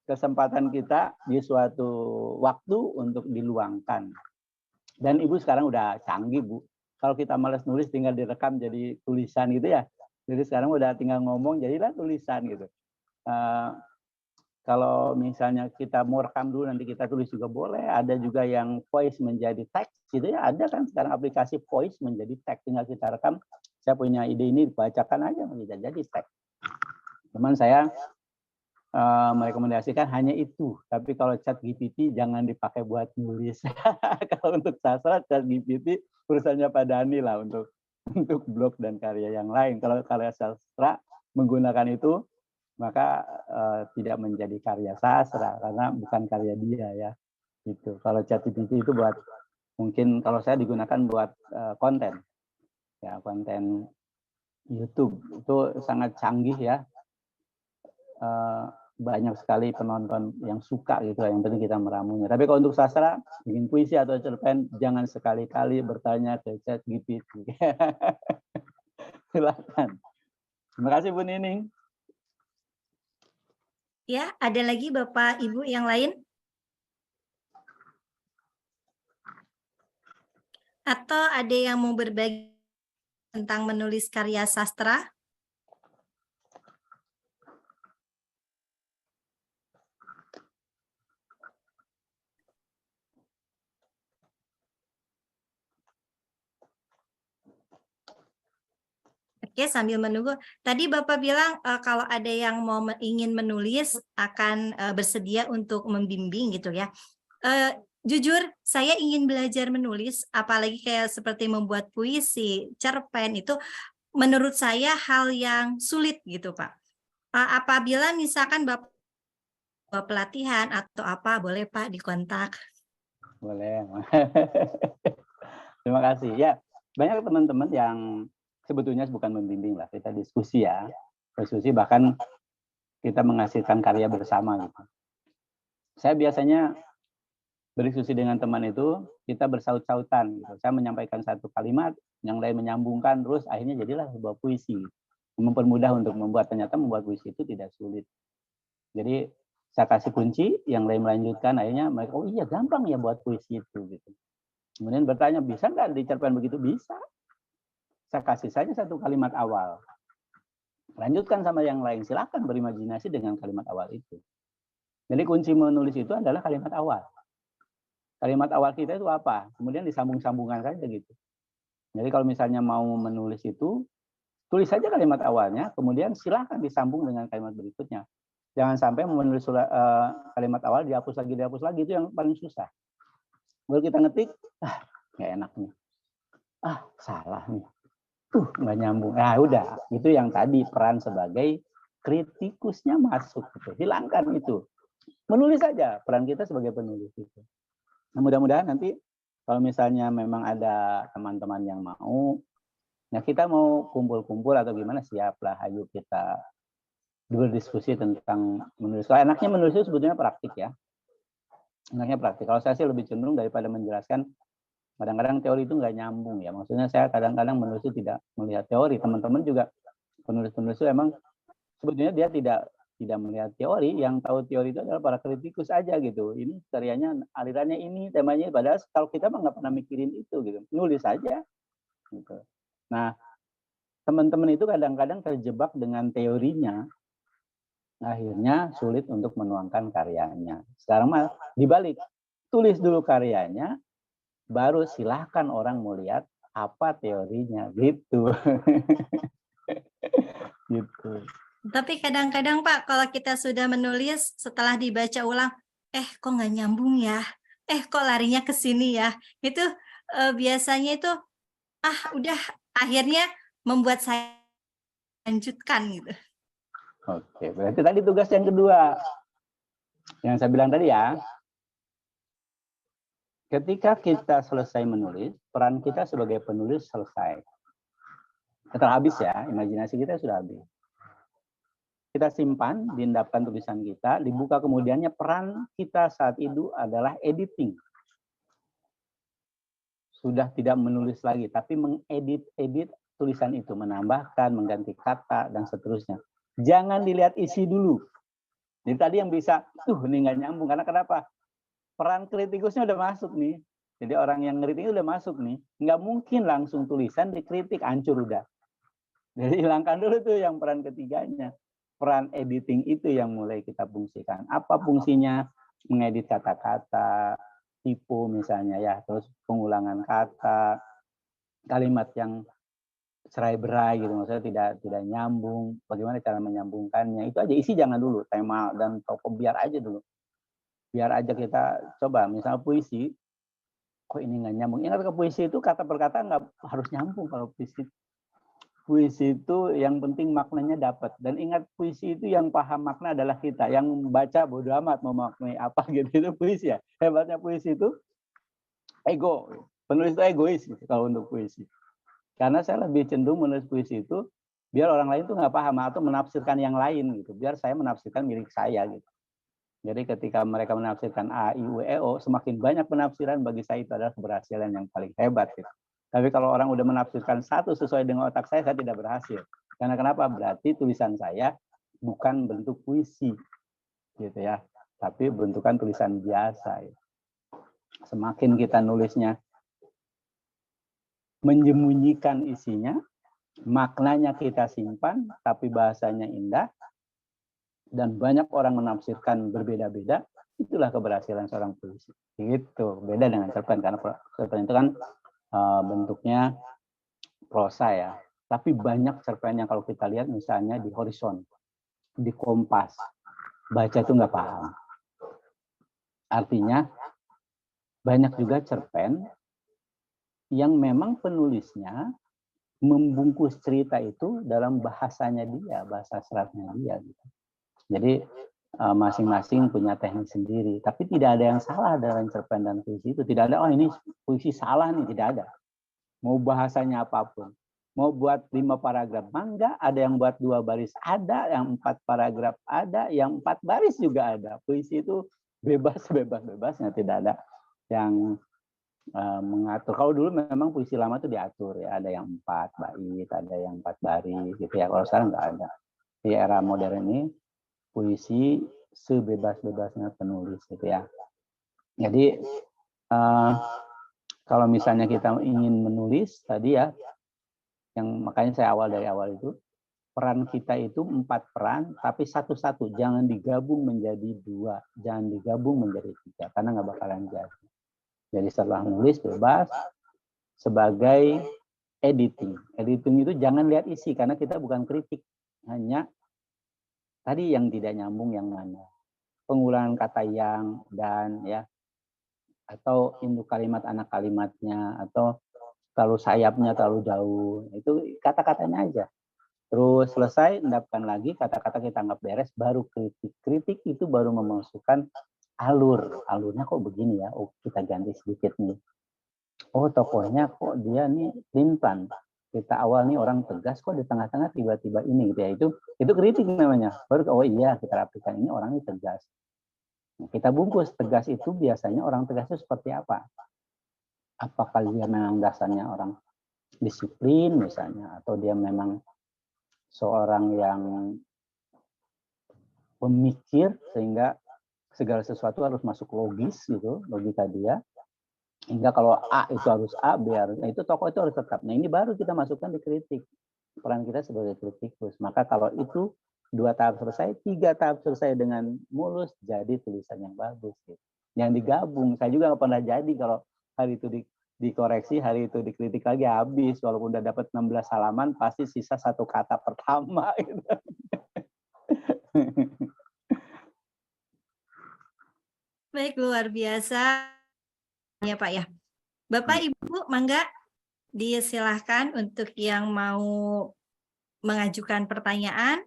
kesempatan kita di suatu waktu untuk diluangkan. Dan Ibu sekarang udah canggih, Bu. Kalau kita malas nulis tinggal direkam jadi tulisan gitu ya. Jadi sekarang udah tinggal ngomong jadilah tulisan gitu. Kalau misalnya kita mau rekam dulu nanti kita tulis juga boleh. Ada juga yang voice menjadi teks gitu ya. Ada kan sekarang aplikasi voice menjadi teks, tinggal kita rekam. Saya punya ide ini dibacakan aja bisa jadi teks. Teman saya merekomendasikan hanya itu. Tapi kalau ChatGPT jangan dipakai buat nulis. Kalau untuk sastra ChatGPT urusannya Pak Dhani lah untuk untuk blog dan karya yang lain. Kalau karya sastra menggunakan itu, maka tidak menjadi karya sastra karena bukan karya dia ya. Gitu. Kalau ChatGPT itu buat, mungkin kalau saya digunakan buat konten, ya konten YouTube itu sangat canggih ya. Banyak sekali penonton yang suka gitu, yang penting kita meramunya. Tapi kalau untuk sastra, bikin puisi atau cerpen, jangan sekali-kali bertanya ke ChatGPT. Silakan. Terima kasih Bu Nining. Ya, ada lagi Bapak Ibu yang lain? Atau ada yang mau berbagi tentang menulis karya sastra? Oke, sambil menunggu. Tadi Bapak bilang kalau ada yang ingin menulis akan bersedia untuk membimbing gitu ya. Jujur, saya ingin belajar menulis, apalagi kayak seperti membuat puisi, cerpen, itu menurut saya hal yang sulit gitu Pak. Apabila misalkan Bapak pelatihan atau apa, boleh Pak dikontak. Boleh. Terima kasih. Ya, banyak teman-teman yang sebetulnya bukan membimbing lah, kita diskusi ya. Diskusi bahkan kita menghasilkan karya bersama gitu. Saya biasanya berdiskusi dengan teman itu, kita bersaut-sautan gitu. Saya menyampaikan satu kalimat, yang lain menyambungkan, terus akhirnya jadilah sebuah puisi. Mempermudah untuk membuat, ternyata membuat puisi itu tidak sulit. Jadi saya kasih kunci, yang lain melanjutkan, akhirnya mereka, oh iya gampang ya buat puisi itu gitu. Kemudian bertanya, bisa nggak dicerpen begitu? Bisa. Saya kasih saja satu kalimat awal. Lanjutkan sama yang lain, silakan berimajinasi dengan kalimat awal itu. Jadi kunci menulis itu adalah kalimat awal. Kalimat awal kita itu apa? Kemudian disambung-sambungkan saja gitu. Jadi kalau misalnya mau menulis itu, tulis saja kalimat awalnya, kemudian silakan disambung dengan kalimat berikutnya. Jangan sampai menulis kalimat awal dihapus lagi, itu yang paling susah. Baru kita ngetik, nggak enak nih. Salah nih. Nggak nyambung. Nah udah, itu yang tadi peran sebagai kritikusnya masuk. Gitu. Hilangkan itu. Menulis saja, peran kita sebagai penulis itu. Nah, mudah-mudahan nanti kalau misalnya memang ada teman-teman yang mau, nah kita mau kumpul-kumpul atau gimana, siaplah, ayo kita berdiskusi tentang menulis. Kalau enaknya menulis itu sebetulnya praktik ya. Enaknya praktik. Kalau saya sih lebih cenderung daripada menjelaskan, kadang-kadang teori itu nggak nyambung ya. Maksudnya saya kadang-kadang menulis itu tidak melihat teori. Teman-teman juga penulis-penulis itu emang sebetulnya dia tidak melihat teori, yang tahu teori itu adalah para kritikus aja gitu. Ini karyanya, alirannya ini, temanya. Padahal kalau kita mah nggak pernah mikirin itu gitu. Nulis aja. Gitu. Nah, teman-teman itu kadang-kadang terjebak dengan teorinya, akhirnya sulit untuk menuangkan karyanya. Sekarang mah dibalik, tulis dulu karyanya, baru silahkan orang mau lihat apa teorinya gitu. Gitu. Tapi kadang-kadang Pak, kalau kita sudah menulis, setelah dibaca ulang, kok nggak nyambung ya? Kok larinya ke sini ya? Itu biasanya itu, udah akhirnya membuat saya lanjutkan gitu. Oke, berarti tadi tugas yang kedua. Yang saya bilang tadi ya, ketika kita selesai menulis, peran kita sebagai penulis selesai. Setelah habis ya, imajinasi kita sudah habis. Kita simpan, diendapkan tulisan kita, dibuka kemudiannya, peran kita saat itu adalah editing. Sudah tidak menulis lagi, tapi mengedit tulisan itu, menambahkan, mengganti kata, dan seterusnya. Jangan dilihat isi dulu. Jadi tadi yang bisa, ini nggak nyambung, karena kenapa? Peran kritikusnya udah masuk nih. Jadi orang yang ngeritik udah masuk nih. Nggak mungkin langsung tulisan dikritik, hancur udah. Jadi hilangkan dulu tuh yang peran ketiganya. Peran editing itu yang mulai kita fungsikan. Apa fungsinya? Mengedit kata-kata, tipe misalnya ya, terus pengulangan kata, kalimat yang cerai-berai gitu, maksudnya tidak nyambung, bagaimana cara menyambungkannya, itu aja. Isi jangan dulu, tema dan tokoh biar aja dulu. Biar aja kita coba, misalnya puisi, kok ini nggak nyambung. Ingat ke puisi itu kata per kata nggak harus nyambung kalau puisi. Puisi itu yang penting maknanya dapat. Dan ingat puisi itu yang paham makna adalah kita. Yang baca bodo amat mau maknai apa gitu. Itu puisi ya. Hebatnya puisi itu ego. Penulis itu egois gitu, kalau untuk puisi. Karena saya lebih cenderung menulis puisi itu biar orang lain tuh nggak paham atau menafsirkan yang lain gitu. Biar saya menafsirkan milik saya gitu. Jadi ketika mereka menafsirkan A, I, U, E, O, semakin banyak penafsiran bagi saya itu adalah keberhasilan yang paling hebat. Gitu. Tapi kalau orang udah menafsirkan satu sesuai dengan otak saya tidak berhasil. Karena kenapa? Berarti tulisan saya bukan bentuk puisi, gitu ya, tapi bentukan tulisan biasa. Ya. Semakin kita nulisnya menyembunyikan isinya, maknanya kita simpan, tapi bahasanya indah, dan banyak orang menafsirkan berbeda-beda, itulah keberhasilan seorang puisi. Gitu. Beda dengan cerpen, karena cerpen itu kan bentuknya prosa ya. Tapi banyak cerpen yang kalau kita lihat misalnya di Horizon, di Kompas, baca itu nggak paham. Artinya banyak juga cerpen yang memang penulisnya membungkus cerita itu dalam bahasanya dia, bahasa seratnya dia. Gitu. Jadi masing-masing punya teknik sendiri, tapi tidak ada yang salah dalam cerpen dan puisi itu. Tidak ada, oh ini puisi salah nih, tidak ada. Mau bahasanya apapun, mau buat 5 paragraf, mangga, ada yang buat 2 baris, ada yang 4 paragraf, ada yang 4 baris juga ada. Puisi itu bebas-bebasnya, tidak ada yang mengatur. Kalau dulu memang puisi lama itu diatur ya, ada yang 4 bait, ada yang 4 baris gitu ya. Kalau sekarang nggak ada. Di era modern ini puisi sebebas-bebasnya penulis gitu ya. Jadi kalau misalnya kita ingin menulis tadi ya, yang makanya saya dari awal itu peran kita itu 4 peran, tapi satu-satu, jangan digabung menjadi 2, jangan digabung menjadi 3, karena nggak bakalan jadi. Jadi setelah nulis bebas sebagai editing. Editing itu jangan lihat isi karena kita bukan kritik, hanya tadi yang tidak nyambung yang mana, pengulangan kata yang, dan ya, atau induk kalimat anak kalimatnya, atau terlalu sayapnya terlalu jauh, itu kata-katanya aja. Terus selesai, endapkan lagi, kata-kata kita anggap beres, baru kritik. Kritik itu baru memasukkan alur. Alurnya kok begini ya, oh kita ganti sedikit nih. Oh tokohnya kok dia nih pelin-pelan. Kita awal nih orang tegas, kok di tengah-tengah tiba-tiba ini gitu ya. Itu kritik namanya. Baru oh iya kita rapikan, ini orangnya tegas. Nah, kita bungkus tegas itu biasanya orang tegas itu seperti apa? Apakah dia memang dasarnya orang disiplin misalnya, atau dia memang seorang yang pemikir sehingga segala sesuatu harus masuk logis gitu, logika dia. Hingga kalau A itu harus A, B harus, nah itu tokoh itu harus tetap. Nah ini baru kita masukkan di kritik. Peran kita sebagai kritikus. Maka kalau itu 2 tahap selesai, 3 tahap selesai dengan mulus, jadi tulisan yang bagus. Gitu. Yang digabung, saya juga nggak pernah jadi kalau hari itu dikoreksi, hari itu dikritik lagi habis. Walaupun udah dapat 16 halaman, pasti sisa 1 kata pertama. Gitu. Baik, luar biasa ya Pak ya. Bapak Ibu, mangga disilahkan untuk yang mau mengajukan pertanyaan.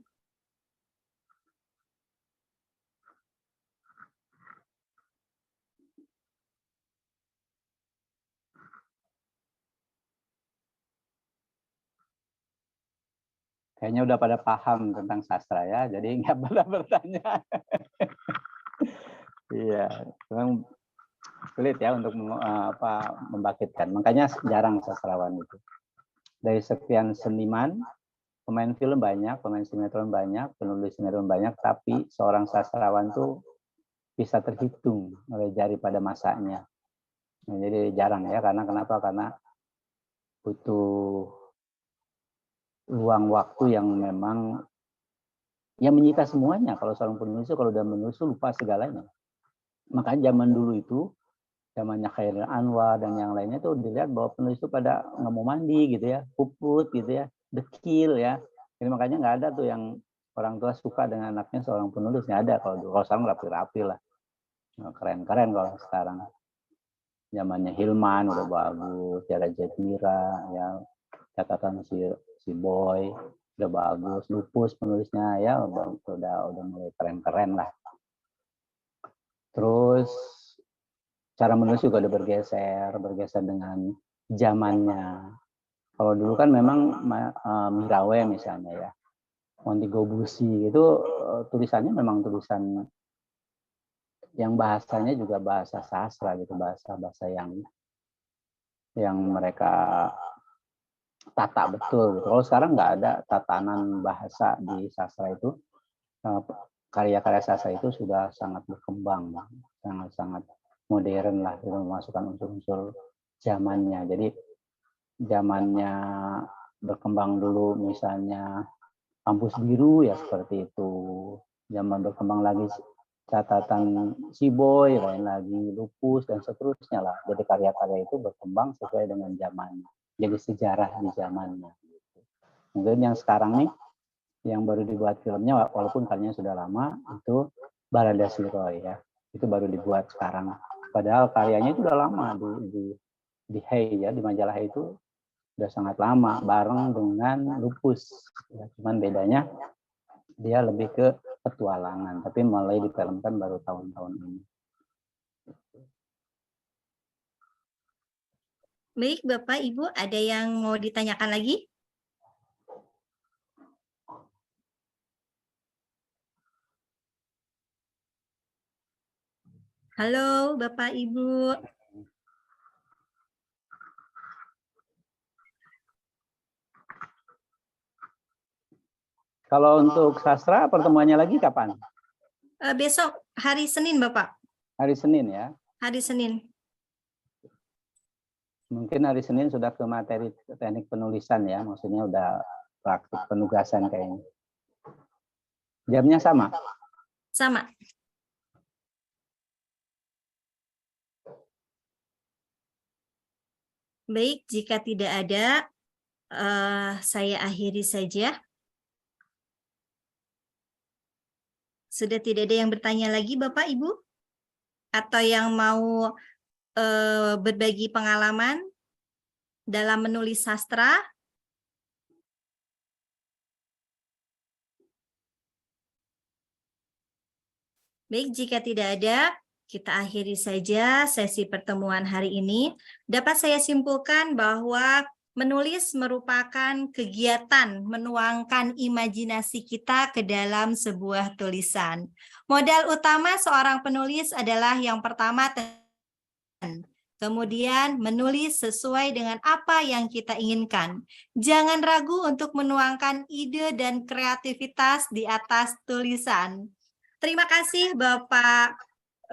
Kayaknya udah pada paham tentang sastra ya, jadi nggak pada bertanya. Iya, memang sulit ya untuk membangkitkan. Makanya jarang sastrawan itu. Dari sekian seniman, pemain film banyak, pemain sinetron banyak, penulis sinetron banyak, tapi seorang sastrawan tuh bisa terhitung oleh jari pada masanya. Nah, jadi jarang ya, karena kenapa? Karena butuh luang waktu yang memang yang menyita semuanya. Kalau seorang penulis kalau udah menulis lupa segalanya. Makanya zaman dulu itu, zamannya Khairil Anwar dan yang lainnya tuh dilihat bahwa penulis itu pada nggak mau mandi gitu ya, puput gitu ya, dekil ya. Jadi makanya nggak ada tuh yang orang tua suka dengan anaknya seorang penulis, nggak ada. Kalau sekarang rapi-rapi lah, keren-keren kalau sekarang. zamannya Hilman udah bagus, Tiara Jatira, ya catatan si Boy udah bagus, Lupus penulisnya ya udah mulai keren-keren lah. Terus cara menulis juga udah bergeser dengan zamannya. Kalau dulu kan memang Mirawe misalnya ya, Montigo Busi itu tulisannya memang tulisan yang bahasanya juga bahasa sastra gitu, bahasa yang mereka tata betul. Kalau sekarang nggak ada tatanan bahasa di sastra itu, karya-karya sastra itu sudah sangat berkembang, sangat modern lah, memasukkan unsur-unsur zamannya. Jadi zamannya berkembang dulu misalnya Kampus Biru ya seperti itu. Zaman berkembang lagi catatan si Boy, lain lagi Lupus dan seterusnya lah. Jadi karya-karya itu berkembang sesuai dengan zamannya. Jadi sejarah di zamannya. Mungkin yang sekarang nih, yang baru dibuat filmnya, walaupun karyanya sudah lama, itu Barada Siroy ya. Itu baru dibuat sekarang. Padahal karyanya itu udah lama di Hey ya, di majalah itu udah sangat lama bareng dengan Lupus. Ya, cuman bedanya dia lebih ke petualangan, tapi mulai difilmkan baru tahun-tahun ini. Baik, Bapak, Ibu, ada yang mau ditanyakan lagi? Halo, Bapak, Ibu. Kalau untuk sastra, pertemuannya lagi kapan? Besok, hari Senin, Bapak. Hari Senin ya? Hari Senin. Mungkin hari Senin sudah ke materi teknik penulisan ya, maksudnya udah praktik penugasan kayaknya. Jamnya sama? Sama. Baik, jika tidak ada, saya akhiri saja. Sudah tidak ada yang bertanya lagi, Bapak, Ibu? Atau yang mau berbagi pengalaman dalam menulis sastra? Baik, jika tidak ada, kita akhiri saja sesi pertemuan hari ini. Dapat saya simpulkan bahwa menulis merupakan kegiatan menuangkan imajinasi kita ke dalam sebuah tulisan. Modal utama seorang penulis adalah yang pertama, kemudian menulis sesuai dengan apa yang kita inginkan. Jangan ragu untuk menuangkan ide dan kreativitas di atas tulisan. Terima kasih Bapak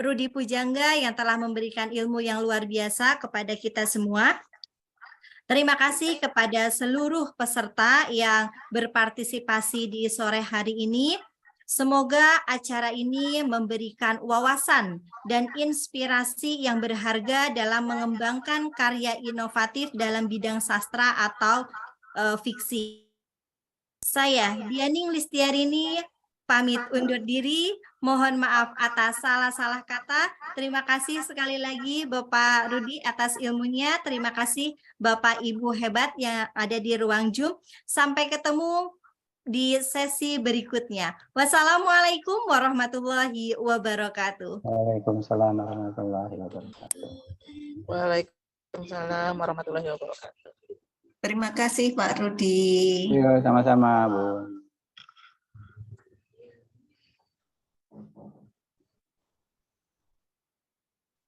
Rudi Pujangga yang telah memberikan ilmu yang luar biasa kepada kita semua. Terima kasih kepada seluruh peserta yang berpartisipasi di sore hari ini. Semoga acara ini memberikan wawasan dan inspirasi yang berharga dalam mengembangkan karya inovatif dalam bidang sastra atau fiksi. Saya, Dianing Listiarini, pamit undur diri. Mohon maaf atas salah-salah kata. Terima kasih sekali lagi Bapak Rudi atas ilmunya. Terima kasih Bapak Ibu hebat yang ada di ruang Zoom. Sampai ketemu di sesi berikutnya. Wassalamualaikum warahmatullahi wabarakatuh. Waalaikumsalam warahmatullahi wabarakatuh. Waalaikumsalam warahmatullahi wabarakatuh. Terima kasih Pak Rudi. Iya, sama-sama, Bu.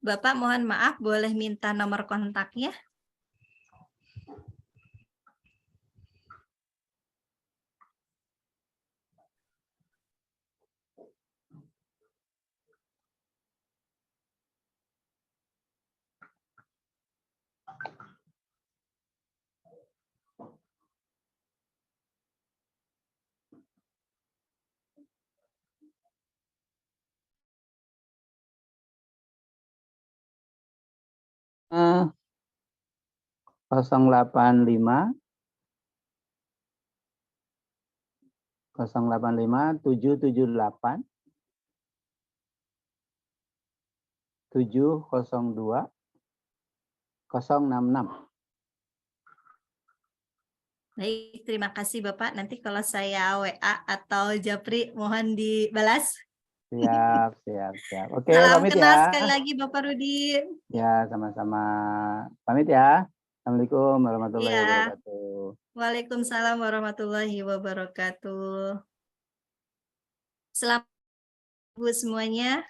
Bapak mohon maaf, boleh minta nomor kontaknya? Uh, 085 778 702 066. Baik, terima kasih Bapak. Nanti kalau saya WA atau Japri mohon dibalas. Siap, siap, siap. Oke, Salam pamit kenal ya. sekali lagi Bapak Rudi. Ya, sama-sama. Pamit ya. Assalamualaikum warahmatullahi Iya. wabarakatuh. Waalaikumsalam warahmatullahi wabarakatuh. Selamat Bu semuanya.